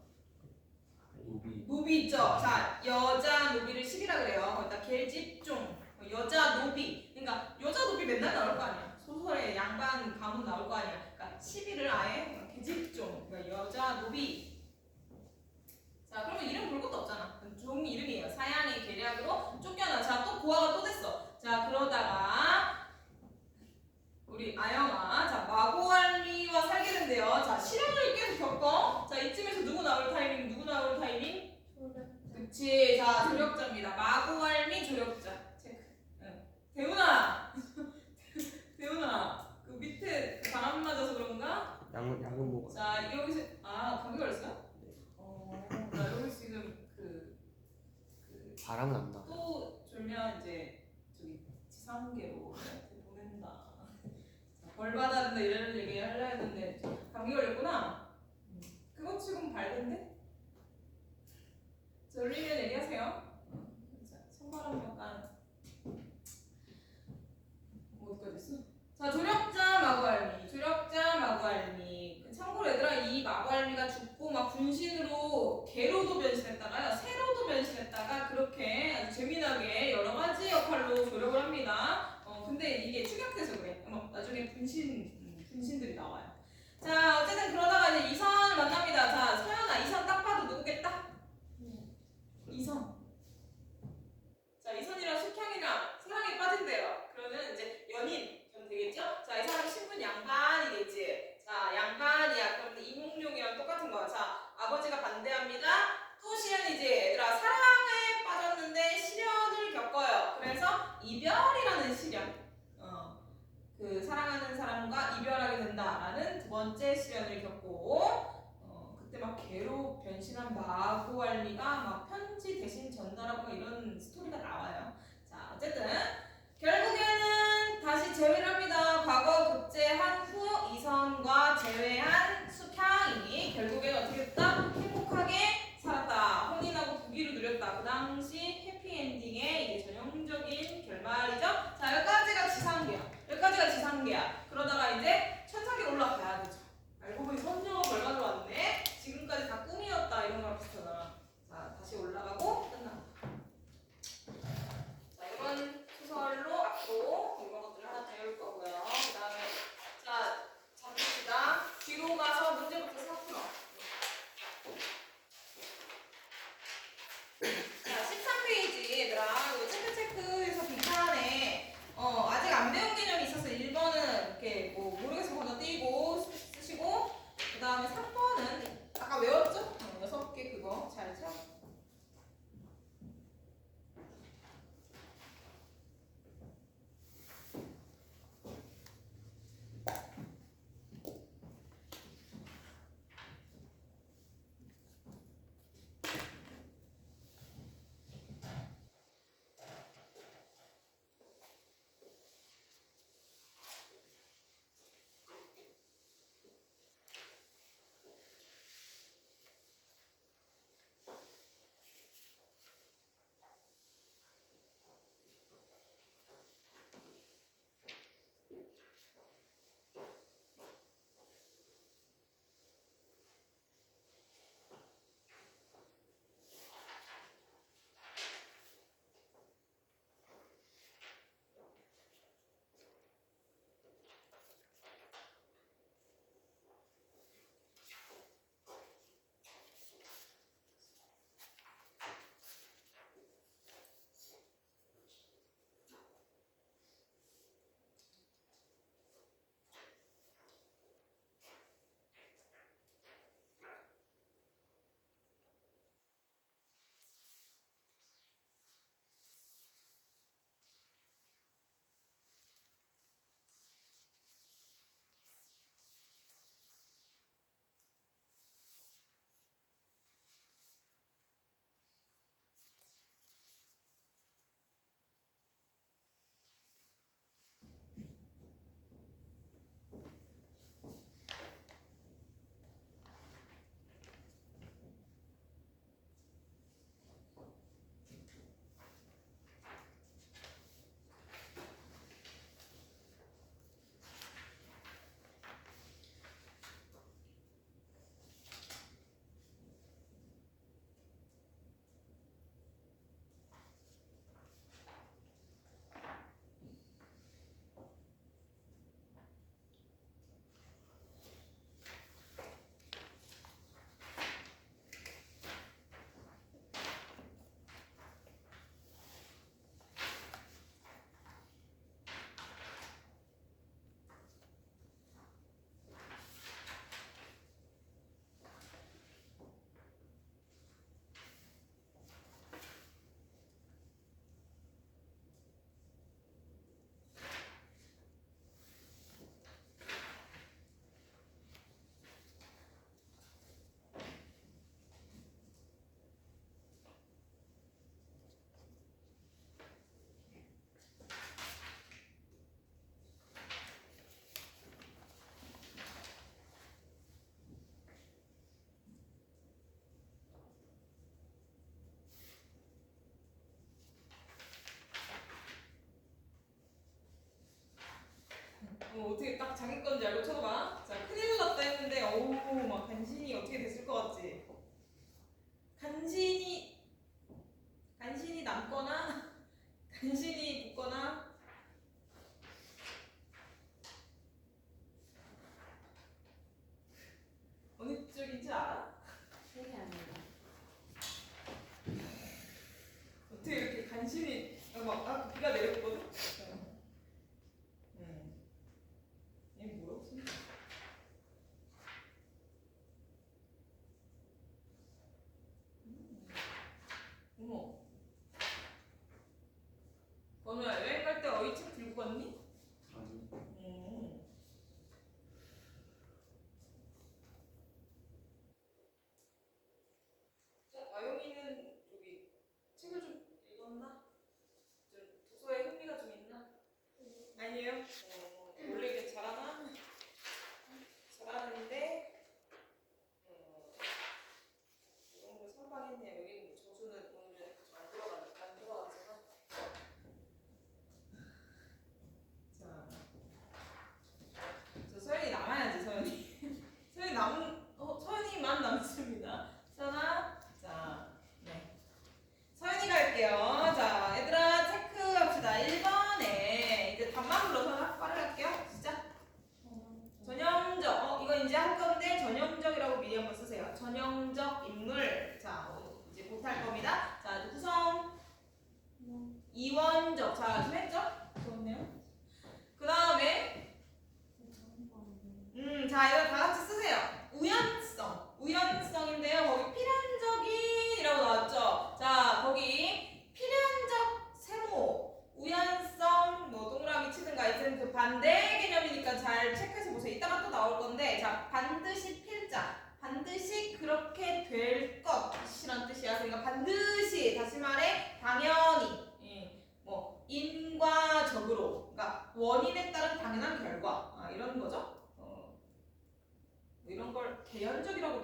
노비. 노비 있죠? 자, 여자 노비를 10이라 그래요. 거기다 계집종, 여자 노비. 그러니까 여자 노비 맨날 나올 거 아니야. 소설에 양반 가문 나올 거 아니야. 그러니까 11을 아예 계집종, 그러니까 여자 노비. 자, 그러면 이름 볼 것도 없잖아. 종 이름이에요. 사양의 계략으로 쫓겨나. 자, 또 고아가 또 됐어. 자, 그러다가 우리 아영아, 자 마고알리와 살게 된대요. 자 실현을 계속 겪어. 자 이쯤에서 누구 나올 타이밍? 그치. 자 조력자입니다. 마고알리 조력자. 체크. 응. 대훈아, 대훈아, 그 밑에 바람 맞아서 그런가? 약은 먹어. 자 여기서 감기 걸렸어요? 나 여기 지금 바람은 안 나. 또 졸면 이제 저기 지상계로 나한테 보낸다. 벌 받아야 된다 이런 얘기 하려 했는데 감기 걸렸구나. 그거 지금 밝은데? 졸리면 얘기하세요. 자, 손바람 약간 어디까지 했어? 자 조력자 마구알미, 조력자 마구알미. 참고로 얘들아 이 마구알미가 죽고 막 분신으로 개로도 변신했다가요, 새로도 변신했다가 그렇게 아주 재미나게 여러 가지 역할로 조력을 합니다. 근데 이게 축약돼서 그래. 나중에 분신들이 나와요. 자 어쨌든 그러다가 이제 이선을 만납니다. 자 서연아 이선 딱 봐도 누구겠다? 이선. 자 이선이랑 숙향이랑 사랑에 빠진대요. 그러면 이제 연인 좀 되겠죠? 자 이 사람 신분 양반이겠지. 자 양반이야. 그런데 이몽룡이랑 똑같은 거야. 자 아버지가 반대합니다. 또 시련이지. 얘들아 사랑에 빠졌는데 시련을 겪어요. 그래서 이별이라는 시련. 그 사랑하는 사람과 이별하게 된다라는 두 번째 시련을 겪고 그때 막 개로 변신한 마고알리가 막 편지 대신 전달하고 이런 스토리가 나와요. 자 어쨌든 결국에는 다시 재회를 합니다. 과거 급제한 후 이선과 재회한 숙향이 결국에는 어떻게 됐다? 행복하게 살았다. 혼인하고 부귀를 누렸다. 그렸다. 그 당시 해피엔딩의 이게 전형적인 결말이죠. 자, 여기까지가 지상계야. 여기까지가 지상계야. 그러다가 이제 천상계로 올라가야 되죠. 알고 보니 선녀가 결말로 왔네. 지금까지 다 꿈이었다. 이런 거랑 비슷하잖아. 자, 다시 올라가고 끝난다. 자, 이번 소설로 앞으로 이런 것들 하나 배울 거고요. 그 다음에 자, 잡읍시다. 뒤로 가서 문제부터 싹 풀어. 자, 13페이지 얘들아. 이거 체크해서 비판에 아직 안 배운 개념이 있어서 1번은 이렇게 뭐 모르겠으면 건너뛰고 쓰시고 그 다음에 3번은 아까 외웠죠? 6개 그거 잘 쳐. 어떻게 딱 자기 건지 알고 쳐다봐. 자, 큰일 났다 했는데, 어우, 막 간신히 어떻게 됐을 것 같지? 간신히 남거나, 간신히 붙거나, 어느 쪽인지 알아? 되게 아니에요. 어떻게 이렇게 간신히, 비가 내렸거든? 얘 뭐야?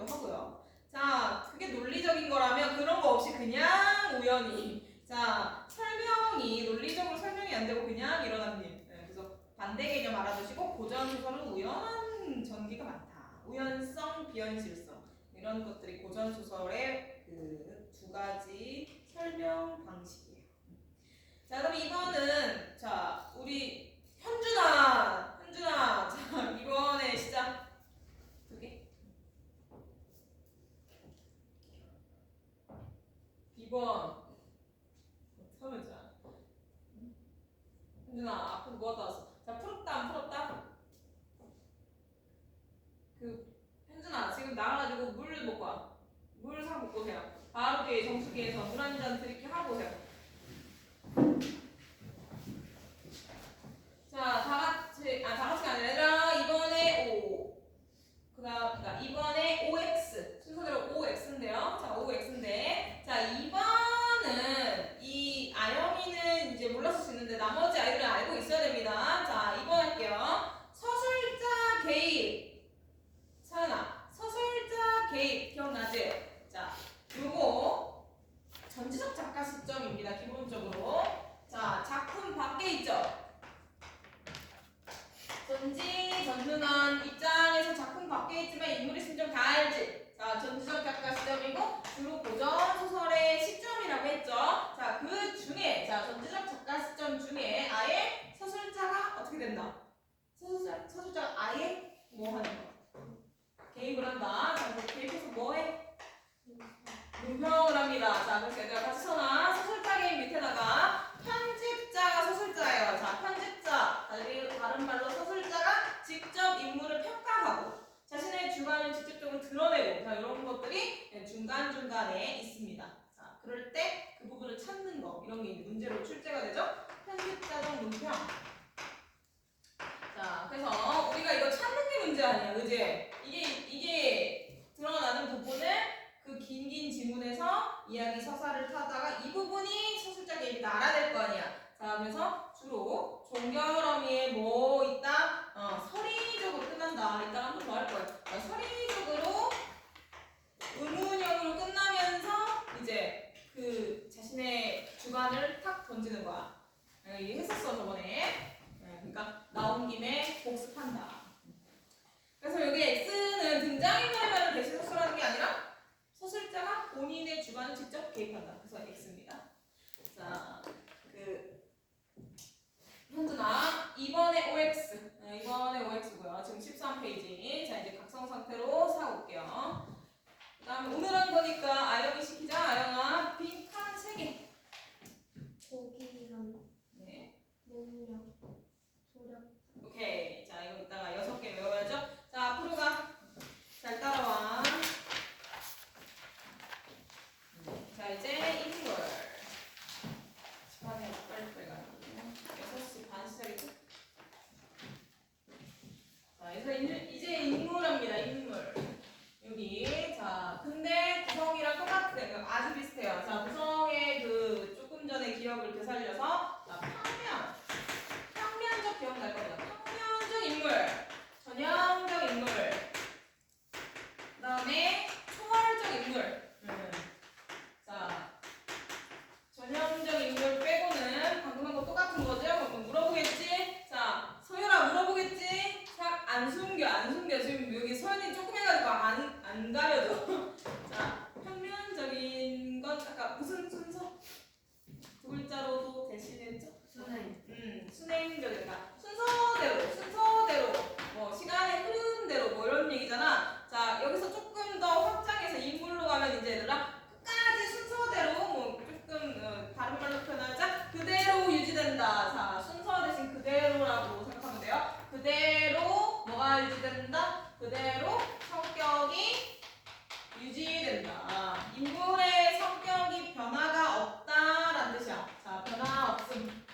하고요. 자, 그게 논리적인 거라면 그런 거 없이 그냥 우연히. 자, 설명이 논리적으로 설명이 안 되고 그냥 일어난 일. 네, 그래서 반대 개념 알아두시고 고전 소설은 우연한 전개가 많다. 우연성, 비현실성 이런 것들이 고전 소설의 그 두 가지 설명 방식이에요. 자, 그럼 이번은 자 우리 현준아, 자 이번에 시작. 두 개. 2번. 서면자. 현준아, 앞으로 뭐 나왔어? 자, 풀었다, 안 풀었다? 현준아, 지금 나가가지고 물 먹고 와. 물 사 먹고 오세요. 바로 뒤에 정수기에서 물 한 잔 드릴게 하고 오세요. 자, 다 같이가 아니라 이번에 O. 그러니까 이번에 OX. 순서대로 OX인데요. 자, OX인데. 자, 2번은 이 아영이는 이제 몰랐을 수 있는데 나머지 아이들은 알고 있어야 됩니다. 자, 2번 할게요. 서술자 개입. 서연아, 서술자 개입 기억나지? 자, 요거 전지적 작가 시점입니다. 기본적으로. 자, 작품 밖에 있죠? 전능한 입장에서 작품 밖에 있지만 인물의 심정 다 알지? 자, 전지적 작가 시점이고 주로 고전 소설의 시점이라고 했죠? 자, 그 중에 전지적 작가 시점 중에 아예 서술자가 어떻게 된다? 서술자가 아예 뭐 하는 거? 개입을 한다. 자, 그 개입해서 뭐 해? 문평을 합니다. 자, 그래서 얘들아 같이 써놔. 서술자 개입 밑에다가 편집자가 서술자예요. 자, 편집자. 다른 말로 서술자가 직접 인물을 평가하고 자신의 주관을 직접적으로 드러내고 자, 이런 것들이 중간중간에 있습니다. 자, 그럴 때 그 부분을 찾는 거 이런 게 문제로 출제가 되죠. 편집자적 문평. 자, 그래서 우리가 이거 찾는 게 문제 아니야. 그지? 이게 드러나는 부분을 그 긴 지문에서 이야기 서사를 타다가 이 부분이 서술자 개입이다 알아야 될 거 아니야. 자, 그래서 주로 종결어미에 뭐 있다? 서리적으로 끝난다. 이따가 한 번 더 할 거예요. 서리적으로 의문형으로 끝나면서 이제 그 자신의 주관을 탁 던지는 거야. 이게 했었어 저번에. 그러니까 나온 김에 복습한다. 그래서 여기 X는 등장인물의 말을 대신 서술하는 게 아니라 서술자가 본인의 주관을 직접 개입한다. 그래서 X입니다. 자, 현준아, 이번에 OX. 이번에 OX고요. 지금 13페이지. 자, 이제 각성 상태로 사올게요. 그 다음에 오늘 한 거니까 아영이 시키자. 아영아, 빈칸 3개. 고기랑 네. 냉면 소력 오케이. 자, 이거 이따가 6개 외워야죠. 자, 앞으로 가. 잘 따라와. 자, 이제 인물. 시간이 빨리 가요. 6시 반 시작이죠? 자, 그래서 이제 인물합니다. 인물. 여기. 자, 근데 구성이랑 똑같아요. 아주 비슷해요. 자, 구성의 그 조금 전에 기억을 되살려서 평면적 기억날 겁니다. 평면적 인물. 전형적 인물. 그 다음에 초월적 인물. 자, 전형적 인물 빼고는 방금 한 거 똑같은 거죠? 그럼 물어보겠지? 자, 서연아 물어보겠지? 안 숨겨. 지금 여기 서연이 조금 해가지고 안 가려져. 자, 평면적인 건 아까 무슨 순서? 두 글자로도 대신했죠? 순행적이니까 순서대로 뭐 시간의 흐름대로 뭐 이런 얘기잖아. 자, 여기서 조금 더 확장해서 인물로 가면 이제 얘들아 끝까지 순서대로 뭐 조금 다른 말로 표현하자 그대로 유지된다. 자, 순서 대신 그대로라고 생각하면 돼요. 그대로 뭐가 유지된다? 그대로 성격이 유지된다. 인물의 성격이 변화가 없다라는 뜻이야. 자, 변화 없음.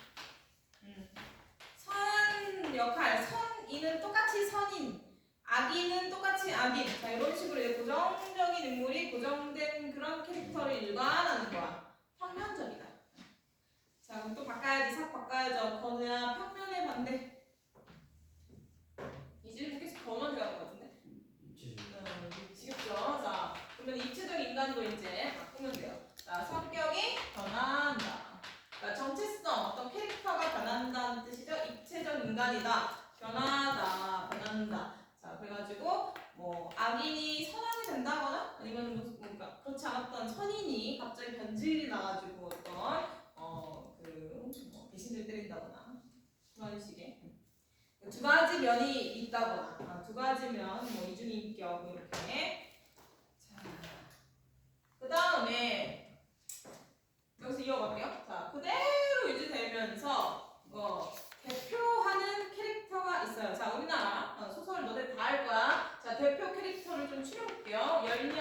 선 역할, 선인은 똑같이 선인, 악인은 똑같이 악인. 자, 이런 식으로 이제 고정적인 인물이 고정된 그런 캐릭터를 일관하는 거야. 평면적이다. 자, 그럼 또 바꿔야지. 싹 바꿔야죠. 건우야, 평면의 반대. 이제 보기에서 더 먼저 가는 것 같은데? 지겹죠? 자, 변이다, 변하다, 변한다. 자, 그래가지고 뭐 악인이 선악이 된다거나 아니면 무슨 뭔가 그렇지 않았던 선인이 갑자기 변질이 나가지고 어떤 뭐 귀신들 때린다거나 그런 식의 두 가지 면이 있다거나 두 가지 면, 뭐 이중인격 뭐 이렇게. 자, 그 다음에 여기서 이어갈게요. 자, 그대로 유지되면서 대표하는 캐릭터가 있어요. 자, 우리나라 소설 너네 다 할 거야. 자, 대표 캐릭터를 좀 추려볼게요. 열녀.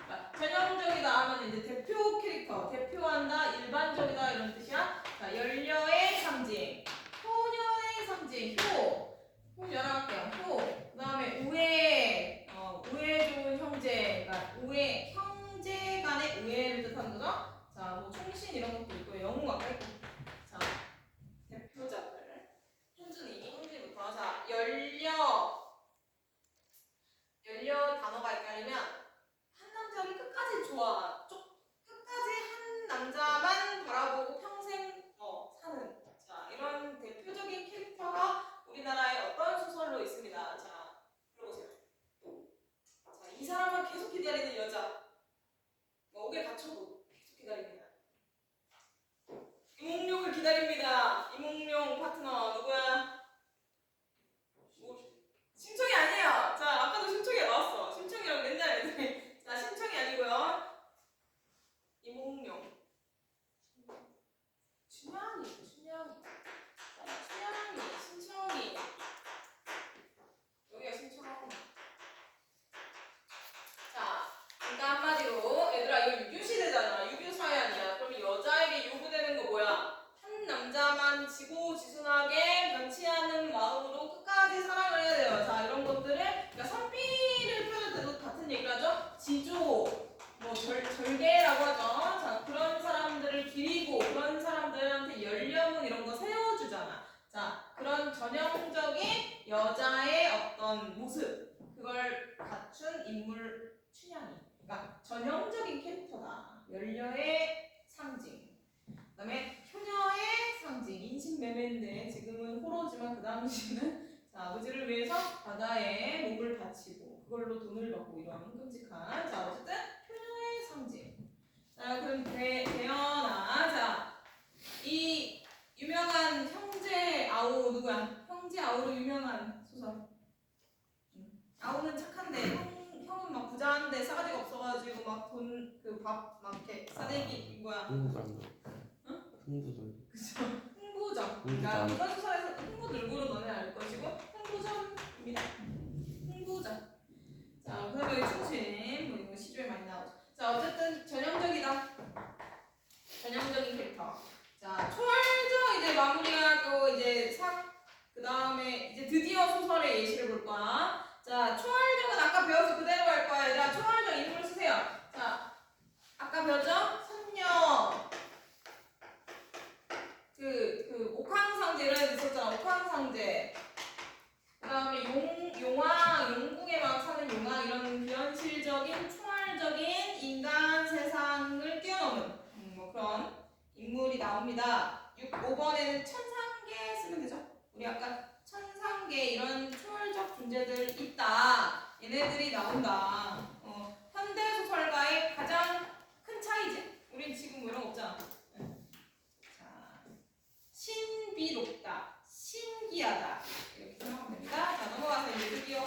자, 전형적이다 하면 이제 대표 캐릭터, 대표한다, 일반적이다 이런 뜻이야. 자, 열녀의 상징, 효녀의 상징, 효. 효 열어갈게요. 효. 그 다음에 우애, 우애 좋은 형제, 그러니까 우애, 형제 간의 우애를 뜻하는 거죠. 자, 뭐 충신 이런 것도 있고 영웅 아까 있고. 자, 대표작들. 현준이부터. 자, 열녀 단어가 헷갈리면 한 남자를 끝까지 좋아. 끝까지 한 남자만 바라보고 평생 사는. 자, 이런 대표적인 캐릭터가 우리나라의 어떤 소설로 있습니다. 자, 들어보세요. 자, 이 사람을 계속 기다리는 여자. 옥에 갇혀도 계속 기다립니다. 이몽룡을 기다립니다. 이몽룡 파트너 누구야? 심청이 아니에요. 자, 아까도 심청이가 나왔어. 심청이랑 맨날 애들이. 자, 심청이 아니고요. 이몽룡. 춘향이. 자, 춘향이, 신청이. 여기가 신청. 자, 그러니까 한마디로 얘들아 이거 유교시대잖아. 유교사회 아니야. 그럼 여자에게 요구되는 거 뭐야? 한 남자만 지고지순하게 변치 않는 마음으로 끝까지 사랑을 해야 돼요. 자, 이런 것들을 그러니까 선비를 표현할 때도 같은 얘기를 하죠. 지조, 뭐 절개라고 하죠. 자, 그런 사람들을 기리고 그런 사람들한테 연령은 이런 거 세워주잖아. 자, 그런 전형적인 여자의 어떤 모습 그걸 갖춘 인물 춘향이. 그러니까 전형적인 캐릭터다. 연려의 상징. 그다음에 효녀의 상징. 인신매매인데 지금은 호로지만 그 당시는 자, 의지를 위해서 바다에 몸을 바치고 그걸로 돈을 받고 이런 끔찍한. 자, 어쨌든 효녀의 상징. 자, 그럼 대연아. 자, 이 유명한 형제 아우 누구야? 형제 아우로 유명한 소설. 아우는 착한데 형은 막 부자한데 싸가지가 없어가지고 막 돈 그 밥 막 이렇게 싸대기 뭐야? 흥부전도. 응? 흥부전. 그죠? 흥부전. 그러니까 이번 소설에서 흥부들고로 너네 알 것이고 흥부전입니다. 흥부전. 자, 그다음에 충신 뭐 이거 시조에 많이 나오죠. 자, 어쨌든 전형적이다. 전형적인 캐릭터. 자, 초월적 이제 마무리가 또 이제 그 다음에 이제 드디어 소설의 예시를 볼 거야. 자, 초월적은 아까 배워서 그대로 할 거야. 얘들아, 초월적 인물 쓰세요. 자, 아까 배웠죠? 선녀. 옥황상제를 있었잖아. 옥황상제. 그 다음에 용왕, 용궁에 막 사는 용왕 이런 비현실적인 초월적인 인간 세상을 뛰어넘은 뭐 그런 인물이 나옵니다. 5번에는 천상계 쓰면 되죠. 우리 아까 천상계 이런 초월적 존재들 있다. 얘네들이 나온다. 현대 소설가의 가장 큰 차이지. 우린 지금 뭐 이런 거 없잖아. 자, 신비롭다, 신기하다 이렇게 생각하면 됩니다. 자, 넘어가서 이제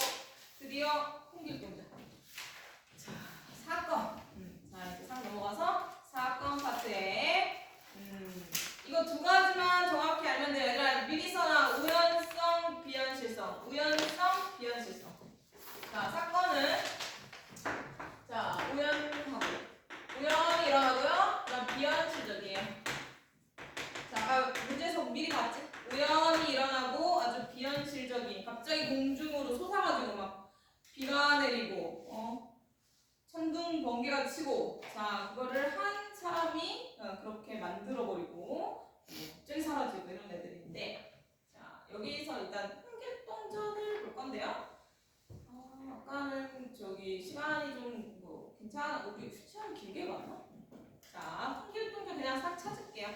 드디어 홍길동자. 자, 사건. 자, 이제 넘어가서 사건 파트에 이거 두 가지만 정확히 알면 돼요. 얘들아, 미리 써놔. 우연성, 비현실성. 우연성, 비현실성. 자, 사건은 자, 우연이 일어나고요. 그다음 비현실적이에요. 자, 아까 문제에서 미리 봤지? 우연이 일어나고 아주 비현실적인 갑자기 공중으로 솟아가지고 막 비가 내리고 천둥 번개가 치고 자, 그거를 한 사람이 그렇게 만들어버리고 갑자기 사라지고 이런 애들인데 자, 여기서 일단 홍길동전을 볼 건데요. 아까는 저기 시간이 좀 뭐 괜찮아. 우리 시간 길게 봤나? 자, 홍길동전 그냥 싹 찾을게요.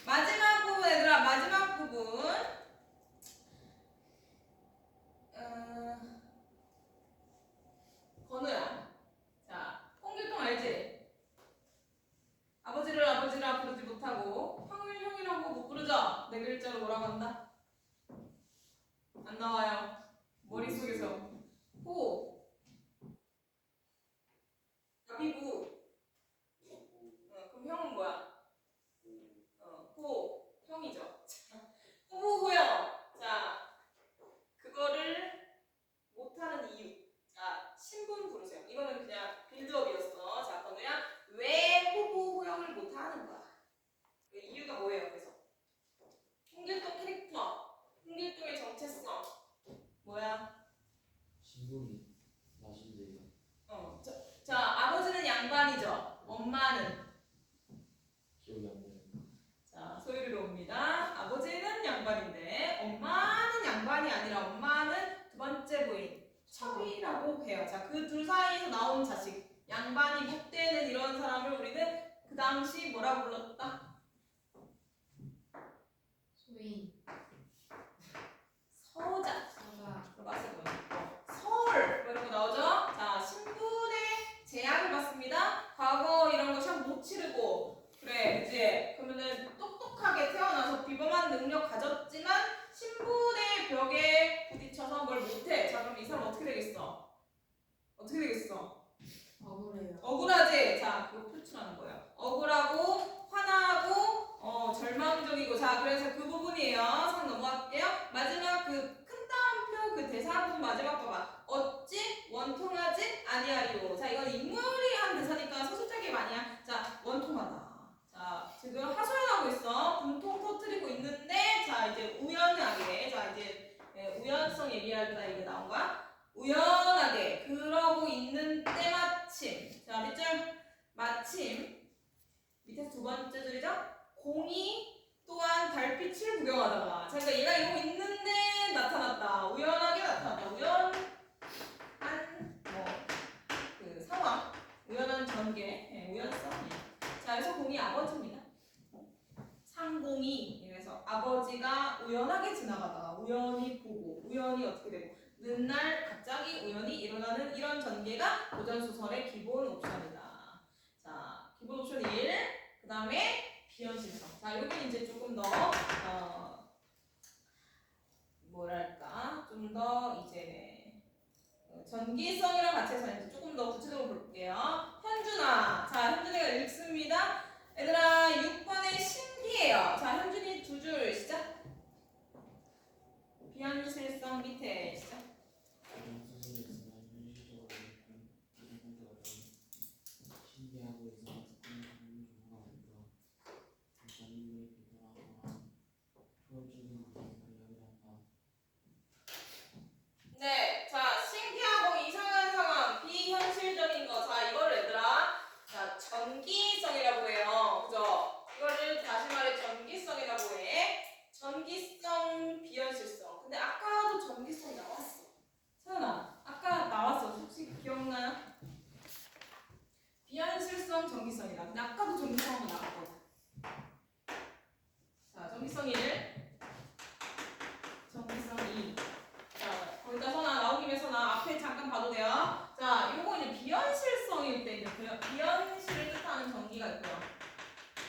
마지막 부분 얘들아, 마지막 부분 네 글자로 뭐라고 한다? 안 나와요. 머릿속에서. 호. 나비부. 그럼 형은 뭐야? 호. 형이죠. 호부호형. 자, 그거를 못하는 이유. 자, 신분 부르세요. 이거는 그냥 빌드업이었어. 자, 건우야. 왜 호부호형을 못하는 거야? 그 이유가 뭐예요? 그래서 홍길동 캐릭터, 홍길동의 정체성 뭐야? 신분이 낮은데요. 자, 아버지는 양반이죠. 엄마는 기억이 안 나요. 자, 소유리로 옵니다. 아버지는 양반인데 엄마는 양반이 아니라 엄마는 두 번째 부인 첩이라고 해요. 자, 그 둘 사이에서 나온 자식 양반이 복되는 이런 사람을 우리는 그 당시 뭐라 불렀다? 소인. 서자. 서자. 들어봤어요. 서울 뭐 이런 거 나오죠? 자, 신분의 제약을 받습니다. 과거 이런 거 시험 못 치르고 그래, 그치? 그러면은 똑똑하게 태어나서 비범한 능력 가졌지만 신분의 벽에 부딪혀서 뭘 못해. 자, 그럼 이 사람 어떻게 되겠어? 어떻게 되겠어? 억울해요. 억울하지? 자, 그거 표출하는 거예요. 억울하고, 화나고, 절망적이고. 자, 그래서 그 부분이에요. 상 넘어갈게요. 마지막 그 큰 따옴표 그 대사 부분 마지막 봐봐. 어찌? 원통하지? 아니하리요. 자, 이건 인물이 한 대사니까 소설적이 아니야. 자, 원통하다. 자, 지금 하소연하고 있어. 분통 터뜨리고 있는데, 자, 이제 우연하게. 자, 이제 우연성 얘기할 때 이게 나온 거야. 우연하게 그러고 있는 때마침. 자, 밑줄 마침 밑에서 두 번째 줄이죠. 공이 또한 달빛을 구경하다가. 자, 그러니까 얘가 이러고 있는데 나타났다. 우연하게 나타났다. 우연한 그 상황, 우연한 전개, 우연성. 자, 그래서 공이 아버지입니다. 상공이. 그래서 아버지가 우연하게 지나가다가 우연히 보고 우연히 어떻게 되고 어느 날 갑자기 우연히 일어나는 이런 전개가 고전소설의 기본 옵션이다. 자, 기본 옵션 1, 그 다음에 비현실성. 자, 여기 이제 조금 더 뭐랄까 좀 더 이제 전기성이랑 같이 해서 이제 조금 더 구체적으로 볼게요. 현준아. 자, 현준이가 읽습니다. 얘들아, 6번에 신기해요. 자, 현준이 두 줄 시작. 비현실성 밑에 시작. 신기하고 이상한 특별한 경우가 많다. 인물이 비교하거나 초월적인 이야기를 한다. 네, 자, 신기하고 이상한 상황, 비현실적인 거. 자, 이걸 얘들아, 자, 전기성이라고 해요. 그죠? 이거를 다시 말해 전기성이라고 해. 전기성, 비현실성. 근데 아까도 전기성이 나왔어. 세연아, 아까 나왔어. 혹시 기억나요? 비현실성, 전기성이다. 근데 아까도 전기성 한번 나왔거든. 자, 전기성 1, 전기성 2. 자, 거기다 선아, 나온 김에 선아 앞에 잠깐 봐도 돼요. 자, 요거 이제 비현실성일 때 이제 비현실을 뜻하는 전기가 있고요.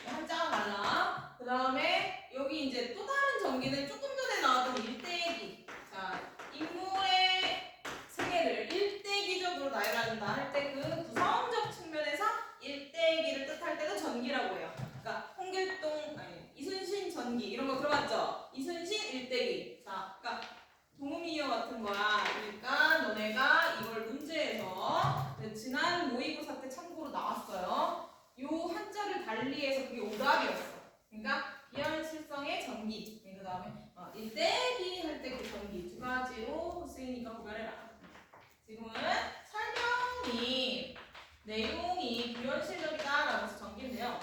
한자가 달라. 그 다음에 여기 이제 또 다른 전기는 조금 전에 나왔던 일대기. 자, 인물의 세계를 일대기적으로 나열한다 할 때 그 구성적 측면에서 일대기를 뜻할 때도 전기라고 해요. 그러니까 홍길동, 아니 이순신 전기 이런 거 들어봤죠? 이순신 일대기. 자, 그러니까 동음이어 같은 거야. 그러니까 너네가 이걸 문제에서 지난 모의고사 때 참고로 나왔어요. 요 한자를 달리해서 그게 오답이었어. 그러니까 비현실성의 전기. 그 다음에 일대기 할 때 그 전기 두 가지로 쓰이니까 구별해라. 지금은 설명이 내용이 비현실적이다라고 해서 전기인데요.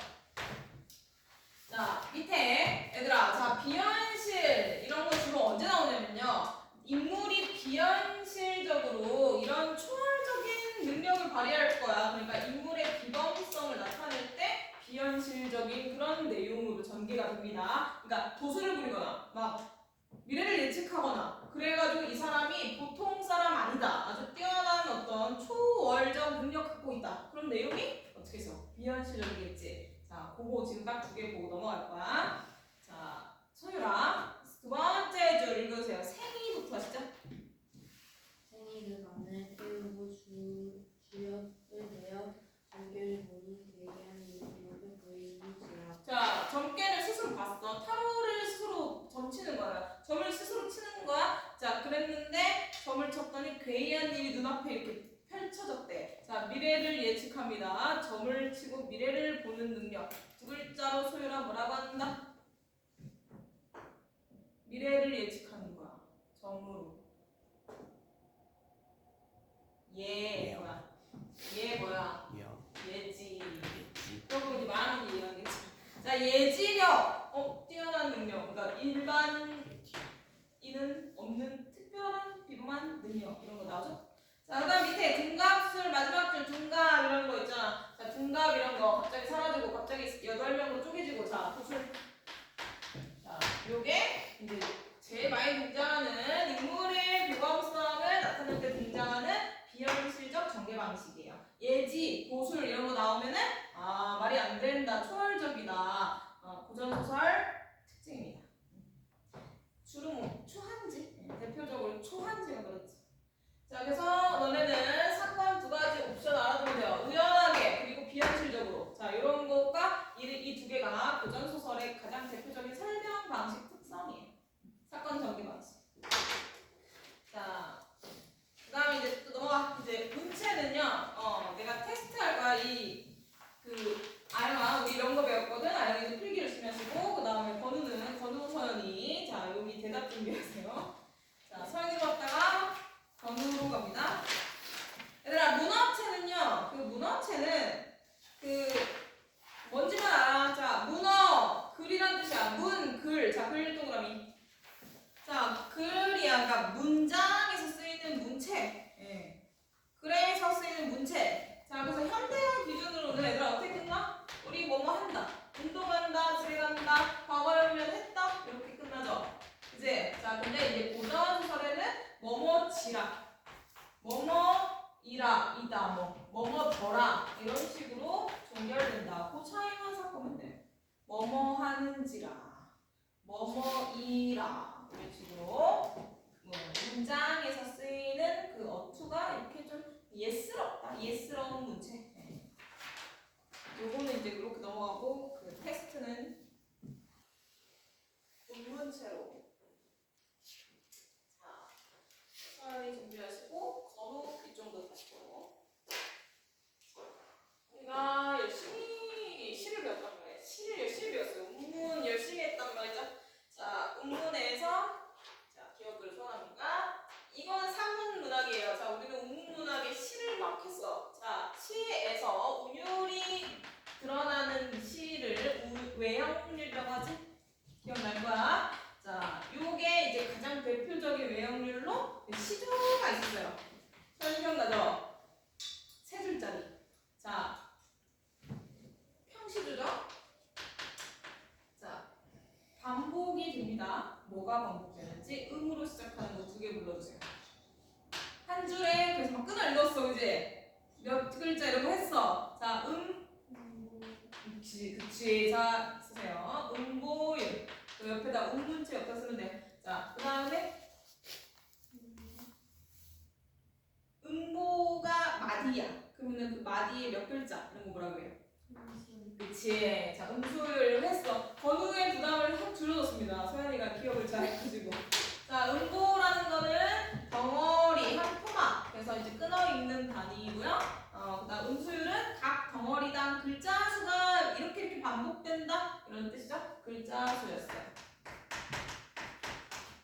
자, 밑에 얘들아, 자, 비현실 이런 거 주로 언제 나오냐면요. 인물이 비현실적으로 이런 초월적인 능력을 발휘할 거야. 그러니까 인물의 비범성을 나타낼 때 비현실적인 그런 내용으로 전개가 됩니다. 그러니까 도수를 부리거나 막 미래를 예측하거나 그래가지고 이 사람이 보통 사람 아니다. 아주 뛰어난 어떤 초월적 능력 갖고 있다. 그런 내용이 어떻게 해서 비현실적이겠지. 자, 그거 지금 딱 두 개 보고 넘어갈 거야. 자, 소유라 두 번째 줄 읽으세요. 생이부터 시작. 생이 그 밤을 깨우고 주역을 내어 점괘를 보니 대개한 일이 옆에 보이는지라. 자, 점괘를 스스로 봤어. 타로를 스스로 점치는 거야. 점을 스스로 치는 거야. 자, 그랬는데 점을 쳤더니 괴이한 일이 눈앞에 이렇게 펼쳐졌대. 자, 미래를 예측합니다. 점을 치고 미래를 보는 능력. 두 글자로 소유라 뭐라고 한다? 미래를 예측하는 거야. 점으로. 뭐야? 뭐야? 예지. 조금 이제 말하는 게 이해하겠지. 자, 예지력. 뛰어난 능력. 그러니까 일반인은 없는 특별한 비범한 능력. 이런 거 나오죠? 자, 그 다음 밑에 둔갑술 마지막 줄 둔갑 이런 거 있잖아. 자, 둔갑 이런 거 갑자기 사라지고 갑자기 8명으로 쪼개지고 자, 도출. 자, 요게 이제 제일 많이 등장하는 인물의 교감성을 나타낼 때 등장하는 비현실적 전개 방식이에요. 예지, 도술 이런 거 나오면은 말이 안 된다, 초월적이다. 고전소설 특징입니다. 주로 초한지, 대표적으로 초한지가 그렇지. 자, 그래서 너네는 사건 두 가지 옵션 알아두면 돼요. 의연하게 그리고 비현실적으로. 자, 이런 것과 이 두 개가 고전소설의 가장 대표적인 설명 방식 특성이에요. 사건 전개 방식. 자, 그다음에 이제 또 넘어가. 이제 문체는요. 내가 테스트할 거야. 아영아, 우리 이런 거 배웠거든. 아영이도 필기를 열심히 하시고, 그다음에 건우 서연이. 자, 여기 대답 준비하세요. 자, 서연이로 왔다가 건우로 갑니다. 얘들아, 문어체는요. 문어체는 뭔지만 알아. 자, 문어 글이란 뜻이야. 문 글. 자, 글 동그라미. 자, 글이야. 그러니까 문장에서 쓰이는 문체. 예. 글에서 쓰이는 문체. 자, 그래서 현대형 기준으로는 얘들아 어떻게 끝나? 우리 뭐뭐 한다. 운동한다, 집에 간다, 과거형면 했다. 이렇게 끝나죠. 이제 자, 근데 이제 고전 소설에는 뭐뭐지라, 뭐뭐이라, 이다, 뭐뭐더라 이런 식으로 종결된다. 그 차이만 섞으면 돼. 뭐뭐 하는지라, 뭐뭐이라 이런 식으로 문장에서 쓰이는 그 어투가 이렇게 좀 예스럽다. 예스러운 문체. 요거는 이제 이렇게 넘어가고 그 테스트는 문문체로. 자, 서연이 준비하시고 건우 이쪽도 가시고. 우리가 열심히 시를 배웠단 말이에요. 시를 열심히 배웠어요. 운문 열심히 했단 말이죠. 자, 운문에서 자, 기억을 소환합니다. 이건 산문 문학이에요. 자, 우리는 운문 문학의 시를 막 했어. 자, 시에서 운율이 드러나는 시를 외형률이라고 하지? 기억날 거야? 자, 요게 이제 가장 대표적인 외형률로 시조가 있어요. 기억나죠? 세 줄짜리. 자, 평시조죠? 자, 반복이 됩니다. 뭐가 반복되는지 음으로 시작하는 거 두 개 불러주세요. 한 줄에 그래서 막 끊어 읽었어, 이제 몇 글자 이런 거 했어. 자, 그치. 자, 쓰세요. 음보율. 그 옆에다 음문체 옆에 쓰면 돼. 자, 그 다음에 음보가 마디야. 그러면은 그 마디에 몇 글자 이런 거 뭐라고 해요? 그치. 자, 음소율 했어. 건우의 부담을 확 줄여줬습니다. 소연이가 기억을 잘 해가지고. 자, 음보라는 거는 덩어리, 한 토막. 그래서 이제 끊어 읽는 단위이고요. 그다음 음소율은 각 덩어리당 글자 수가 이렇게 반복된다 이런 뜻이죠. 글자 수였어요.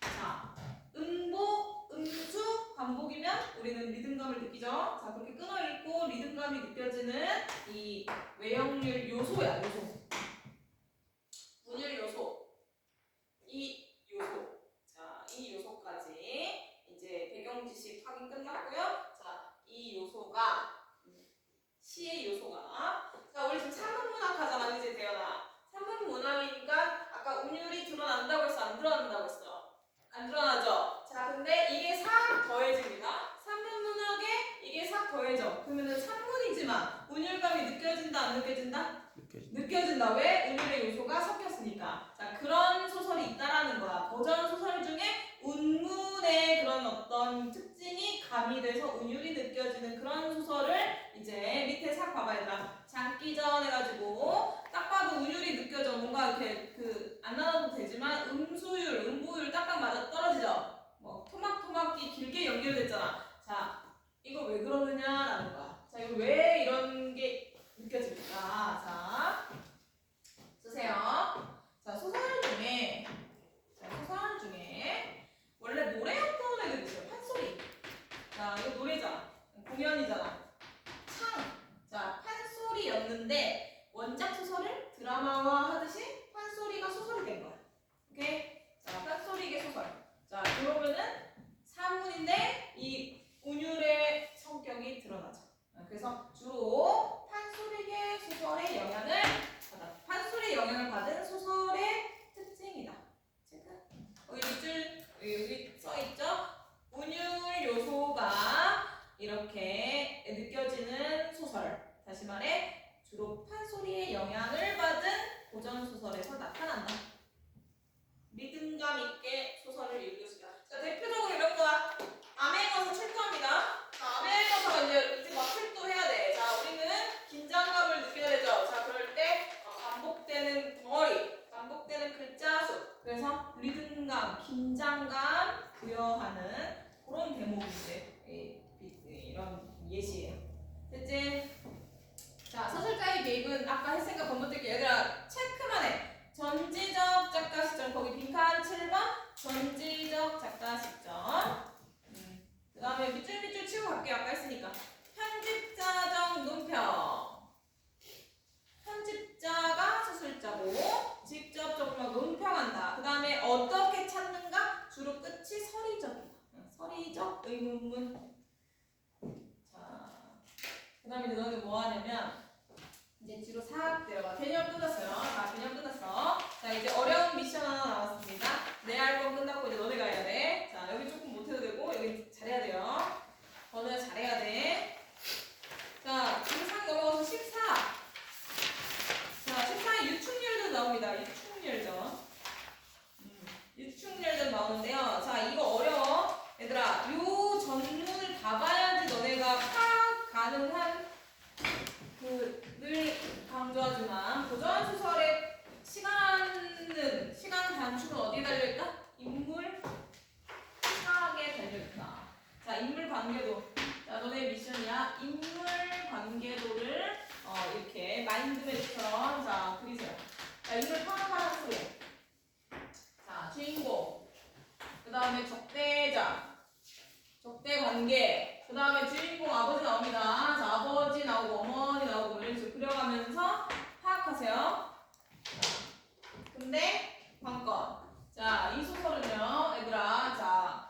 자, 음보, 음수 반복이면 우리는 리듬감을 느끼죠. 자, 그렇게 끊어 읽고 리듬감이 느껴지는 이 외형률 요소야, 요소. 문율 요소. 이 요소. 자, 이 요소까지 이제 배경 지식 확인 끝났고요. 자, 이 요소가 시의 요소가. 자, 우리 지금 3분 문학 하잖아, 그지 대현아? 3분 문학이니까 아까 운율이 드러난다고 했어, 안 드러난다고 했어? 안 드러나죠? 자, 근데 이게 싹 더해집니다. 3분 문학에 이게 싹 더해져. 그러면은 3분이지만 운율감이 느껴진다, 안 느껴진다? 느껴진다. 왜? 운율의 요소가 섞였으니까. 자, 그런 소설이 있다. 돼서 운율이 느껴지는 그런 소설을 이제 밑에 싹 봐봐 얘들아. 장기전 해가지고 딱 봐도 운율이 느껴져. 뭔가 이렇게 안 나눠도 되지만 음수율, 음보율 딱딱 맞아 떨어지죠. 뭐 토막토막이 길게 연결됐잖아. 자, 이거 왜 그러느냐라는 거야. 자, 이거 왜 이런 게 느껴질까? 자, 쓰세요. 자, 소설 중에 원래 노래였던 애들 있어요. 판소리. 자, 이거 노래잖아. 공연이잖아. 자, 판소리였는데 원작 소설을 드라마화 하듯이 판소리가 소설이 된 거야. 오케이? 자, 판소리계 소설. 자, 그러면은 사문인데 이 운율의 성격이 드러나죠. 그래서 주로 판소리계 소설의 영향을 판소리 영향을 받은 소설의 특징이다. 체크. 여기 써 있죠? 운율 요소가 이렇게 느껴지는 소설. 다시 말해 주로 판소리의 영향을 받은 고전 소설에서 나타난다. 리듬감 있게 소설을 읽으시라. 자, 대표적으로 이런 거야. 암행어사 출두합니다. 자, 암행어사가 이제 막 출두해야 돼. 자, 우리는 긴장감을 느껴야 되죠. 자, 그럴 때 반복되는 덩어리, 반복되는 글자 수. 그래서 리듬감, 긴장감 부여하는 그런 대목인데 이런 예시예요. 됐지? 자, 서술자의 개입은 아까 했으니까 건너뛸게. 얘들아 체크만 해. 전지적 작가 시점 거기 빈칸 7번 전지적 작가 시점. 그 다음에 밑줄 치고 갈게요. 아까 했으니까 편집자적 논평. 편집자가 서술자고 직접적으로 논평한다. 그 다음에 어떻게 찾는가? 주로 끝이 서리적이다. 서리적 의문문. 자, 그 다음에 너네 뭐 하냐면 이제 뒤로 싹 내려가. 개념 끝났어요. 자, 개념 끝났어. 자, 이제 어려운 미션 하나 남았습니다. 내 할 건 끝났고 이제 너네가 해야 돼. 자, 여기 조금 못해도 되고 여기 잘해야 돼요. 너네 잘해야 돼. 자, 지금 상 넘어가서 14. 자, 14에 유충렬전 나옵니다. 유충렬전 나오는데요. 자, 이거 어려워. 얘들아, 요 전문을 봐봐야지 너네가 파악 가능한 늘 강조하지만 고전 소설의 시간 단축은 어디에 달려있다? 인물 파악에 달려있다. 자, 인물 관계도. 자, 너네 미션이야. 인물 관계도를 이렇게 마인드맵처럼 자 그리세요. 자, 인물 파악하라는 소리. 자, 주인공. 그 다음에 적대자. 적대 관계. 그 다음에 주인공 아버지 나옵니다. 자, 아버지 나오고 어머니 나오고 이런 식으로 그려가면서 파악하세요. 자, 근데 관건. 자, 이 소설은요, 얘들아, 자,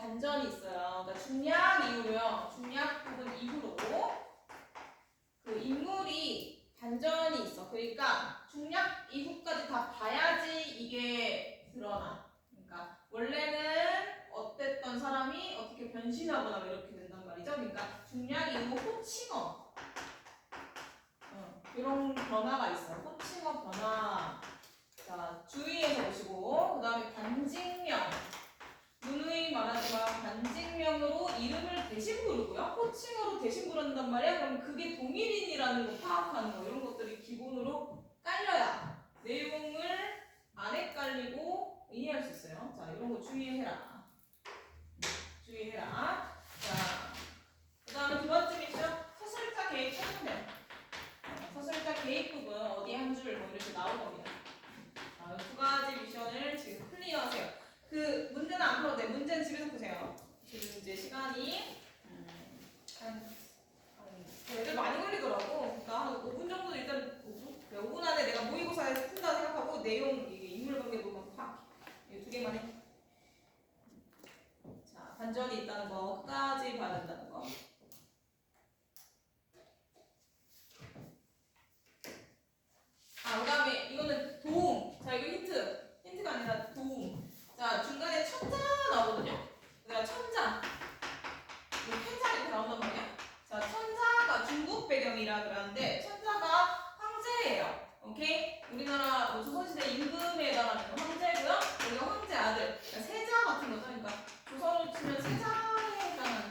반전이 있어요. 그러니까 중략 이후로요. 중략 부분 이후로 그 인물이 반전이 있어. 그러니까 중략 이후까지 다 봐야지 이게 드러나. 그러니까 원래는 어땠던 사람이 어떻게 변신하거나 이렇게 된단 말이죠. 그러니까 중략 이후 호칭어 이런 변화가 있어요. 호칭어 변화. 자, 주의해서 보시고 그 다음에 반직명. 누누이 말하지만 반직명으로 이름을 대신 부르고요. 호칭어로 대신 부른단 말이야. 그럼 그게 동일인이라는 거 파악하는 거 이런 것들이 기본으로 깔려야 내용을 안 헷갈리고 이해할 수 있어요. 자, 이런 거 주의해라. 자, 그 다음에 두 번째 미션 서술자 개입 설명. 서술자 개입 부분 어디 한 줄 뭐 이렇게 나올 겁니다. 자, 두 가지 미션을 지금 클리어하세요. 그 문제는 안 풀어도 돼. 문제는 집에서 푸세요. 지금 이제 시간이 애들 많이 걸리더라고. 그러니까 한 5분 정도 일단 5분 안에 내가 모의고사에서 푼다 생각하고 내용 이게 인물관계도만 파악. 이 두 개만 해. 자, 반전이 있다는 거 끝까지 봐야 된다는 거. 그다음에 이거는 도움. 자, 이거 힌트가 아니라 도움. 자, 중간에 천자 나오거든요. 그러니까 천자. 천자 이렇게 나온단 말이야. 자, 천자가 중국 배경이라 그러는데 천자가 황제예요. 오케이? 우리나라 조선시대 임금에 해당하는 황제고요. 여기가 황제 아들. 그러니까 세자 같은 거죠. 그러니까 조선으로 치면 세자에 해당하는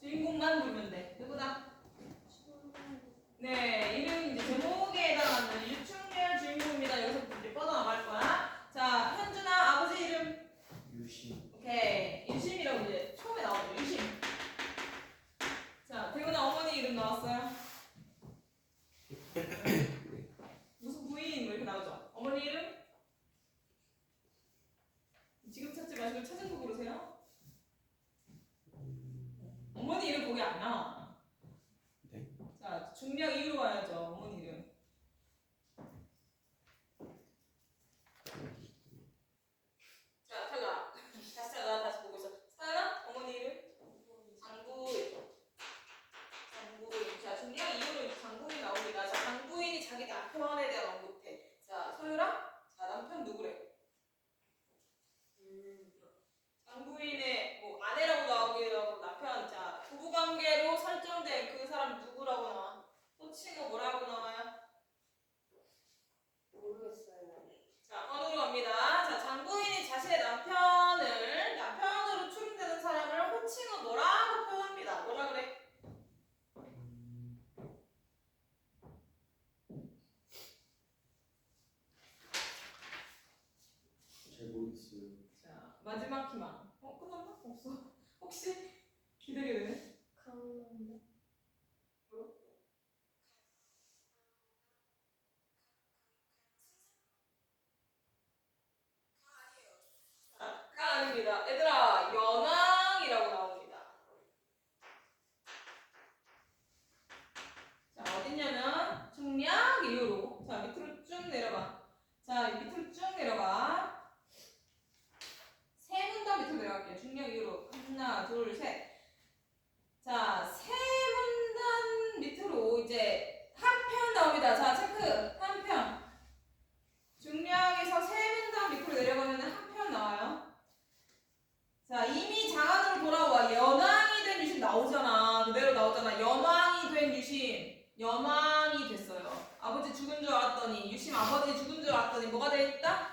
주인공만 부르면 돼. 누구나. 네, 이름 이제 제목에 해당하는 유충렬 주인공입니다. 여기서 이제 뻗어나갈 거야. 자, 현준아 아버지 이름. 유심. 오케이. 유심이라고 이제 처음에 나오죠. 유심. 자, 대구나 어머니 이름 나왔어요. 무슨 부인 뭐 이렇게 나오죠. 어머니 이름? 지금 찾지 마시고 찾은 거 고르세요. 어머니 이름 거기 안 나와. 네. 자, 중력 이유로 가야죠. 어머니 이름. 자, 찾아. 다시 찾아. 다시 보고 있어. 사연아, 어머니 이름? 장부인. 장부인. 자, 중력 이유로 장부인 나옵니다. 자, 장부인이 자기 남편에 대한 언급해. 자, 소율아, 자, 남편 누구래? 장부인의 뭐 아내라고 나오기도 하고 남편. 자, 부부관계로 설정된 그 사람 누구라고 나와? 호칭은 뭐라고 나와요? 모르겠어요. 자, 번호로 갑니다. 자, 장부인이 자신의 남편으로 추론되는 사람을 호칭은 뭐라고 표현합니다. 뭐라 그래? 잘 모르겠어요. 자, 마지막 희망. 끝났나? 없어. 혹시 기다려야 되네? 강릉. 자, 가 아닙니다. 얘들아, 연왕이라고 나옵니다. 자, 어딨냐면 중략 이후로. 자, 밑으로 쭉 내려가. 자, 밑으로 쭉 내려가. 세 문단 밑으로 내려갈게요. 중략 이후로. 하나, 둘, 셋. 자, 세 문단 밑으로 이제 한 편 나옵니다. 자, 체크. 한 편. 중략에서 세 문단 밑으로 내려가면 한 편 나와요. 자, 이미 장안으로 돌아와. 연왕이 된 유심 나오잖아. 그대로 나오잖아. 연왕이 된 유심. 연왕이 됐어요. 아버지 죽은 줄 알았더니, 유심 아버지 죽은 줄 알았더니 뭐가 돼 있다?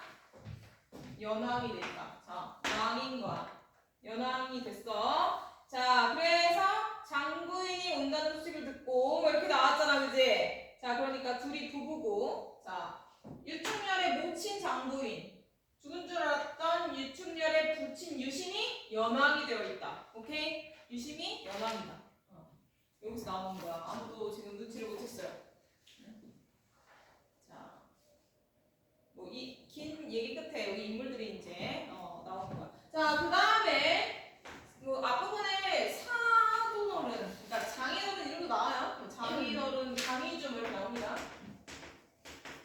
연왕이 돼 있다. 자, 왕인 거야. 연왕이 됐어. 자, 그래서 장부인이 온다는 소식을 듣고 뭐 이렇게 나왔잖아, 그지? 자, 그러니까 둘이 부부고. 자, 유충렬의 모친 장부인, 죽은 줄 알았던 유충렬의 부친 유심이 연왕이 되어 있다. 오케이? 유심이 연왕이다. 여기서 나오는 거야. 아무도 지금 눈치를 못 챘어요. 자, 뭐 이 긴 얘기 끝에 여기 인물들이 이제 나오는 거야. 자, 그 다음에 뭐 앞부분에 사돈어른, 그러니까 장인어른 이름도 나와요. 장인어른, 장이좀 이렇게 나옵니다.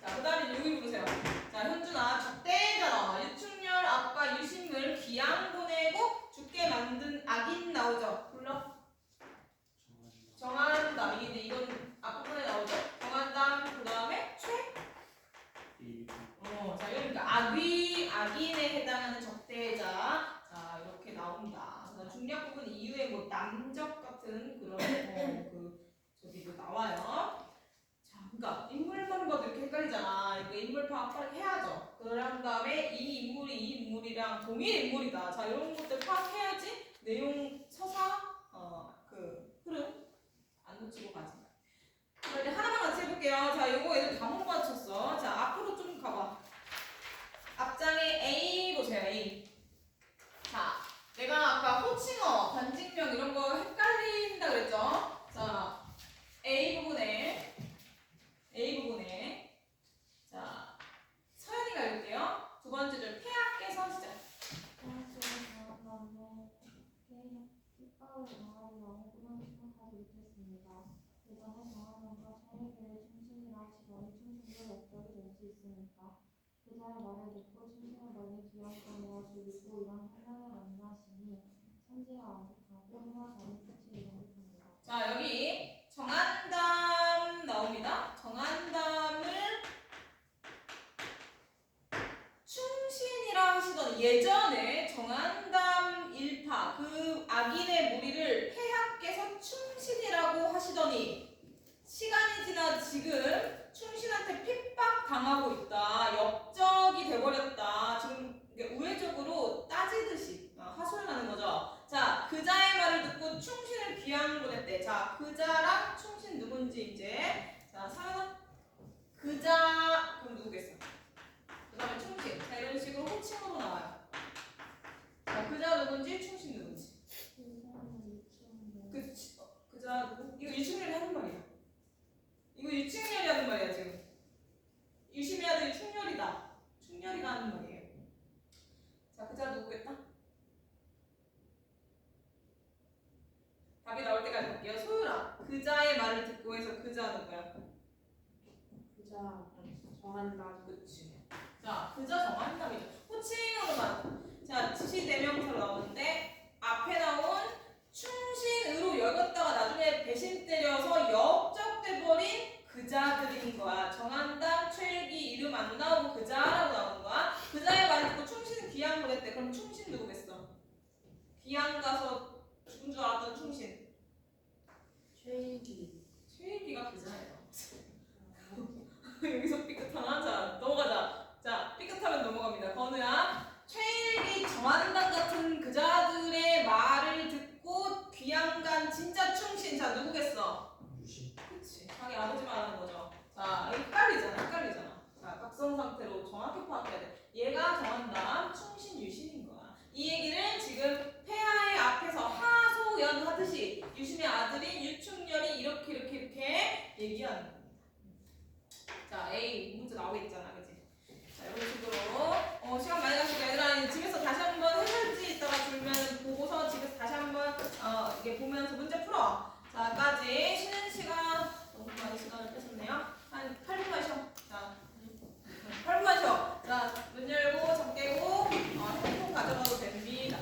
자, 그 다음에 여기 보세요. 자, 현준아, 적대자 나와. 유충렬 아빠 유심을 귀양 보내고 죽게 만든 악인 나오죠. 불러? 정한담. 이게 이건 앞부분에 나오죠. 정한담, 그 다음에 최? 자, 그러니까 악인에 해당하는 적대자. 자, 이렇게 나옵니다. 중략 부분 이후에 뭐 남적 같은 그런 저기도 나와요. 자, 그러니까 인물만 봐도 이렇게 헷갈리잖아. 이거 인물 파악 빨리 해야죠. 그런 다음에 이 인물이 이 인물이랑 동일 인물이다. 자, 이런 것들 파악해야지 내용 서사 그 흐름 안 놓치고 가지. 자, 이제 하나만 같이 해볼게요. 자, 요거 애들 다 못 맞췄어. 자, 앞으로 좀 가봐. 앞장에 A 보세요. A. 자, 내가 아까 호칭어, 반직명 이런 거 헷갈린다 그랬죠? 자, A 부분에 자, 서연이가 읽을게요. 두 번째 줄 폐하께서 시작. 핍박을 당하고 너무 꾸는 생각하지 못했습니다. 예전에 정하면과 청일교의 충신이라 하시더니 충신도 역적이 될 수 있으니까 그자의 말을 듣고 충신을 멀리 기억하며 죽이고 이런 환경에 만나시니 천지가 완벽하고 해와 다른 끝이 이루어집니다. 자, 여기 정한담 나옵니다. 정한담을 충신이라 하시던 예전에 정한담 일파 그 악인의 무리를 폐하께서 충신이라고 하시더니 시간이 지나 지금 충신한테 핍박 당하고 있다. 역적이 돼버렸다. 지금 우회적으로 따지듯이 하소연하는 거죠. 자, 그자의 말을 듣고 충신을 귀양 보냈대. 자, 그자랑 충신 누군지 이제. 자, 사연아. 그자 그럼 누구겠어? 그 다음에 충신. 자, 이런 식으로 호칭으로 나와요. 자, 그자 누군지 충신 누군지. 그자 누구? 이거 유충렬이 하는 말이야. 이거 유충렬이 하는 말이야 지금. 유심해야 될 충렬이다. 충렬이가 하는 말이에요. 자, 그자 누구겠다? 답이 나올 때까지 볼게요. 소율아, 그자의 말을 듣고 해서 그자 누구야? 그자 정한다. 그치. 자, 그자 정한답이죠. 호칭으로만. 자, 지시대명사로 나오는데 앞에 나온 충신으로 여겼다가 나중에 배신 때려서 역적돼버린 그자들인 거야. 정한답, 최일기 이름 안 나오고 그자라고 나오는 거야. 그자의 말을 듣고 충신 귀양 보냈대. 그럼 충신 누구겠어? 귀양 가서 죽은 줄 알았던 충신. 최일기. 최일기가 그자예요. 여기서 삐끗하나? 자, 넘어가자. 자, 삐끗하면 넘어갑니다. 건우야. 최일기 정한당 같은 그자들의 말을 듣고 귀양간 진짜 충신. 자, 누구겠어? 유시. 그치. 자기 아버지 말하는 거죠. 자, 헷갈리잖아. 자, 각성 상태로 정확히 파악해야 돼. 얘가 정한당 충신 유신인 거야. 이 얘기를 지금 폐하의 앞에서 하소연 하듯이 유신의 아들인 유충렬이 이렇게 얘기하는 거야. 자, A 문제 나오겠잖아, 그치? 자, 이런 식으로 시간 많이 가시니까 얘들아 집에서 다시 한번 해설지 있다가 줄면 보고서 집에서 다시 한번 이게 보면서 문제 풀어. 자까지 쉬는 시간 너무 많이 시간을 뺏었네요. 한 8분만 쉬어. 자, 8분만 쉬어. 자, 문 열고 잠 깨고 핸드폰 가져가도 됩니다.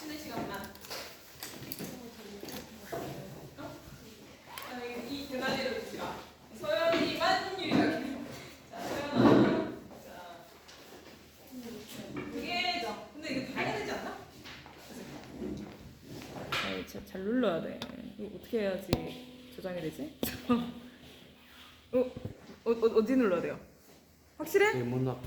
쉬는 시간만. 자, 이 대가리를 주시라. 서연이만 유일하게. 자, 서연아. 자, 그게 근데 이거 다 해야 되지 않나? 아이, 잘 눌러야 돼. 이거 어떻게 해야지 저장이 되지? 어디 눌러야 돼요? 확실해? 문 앞.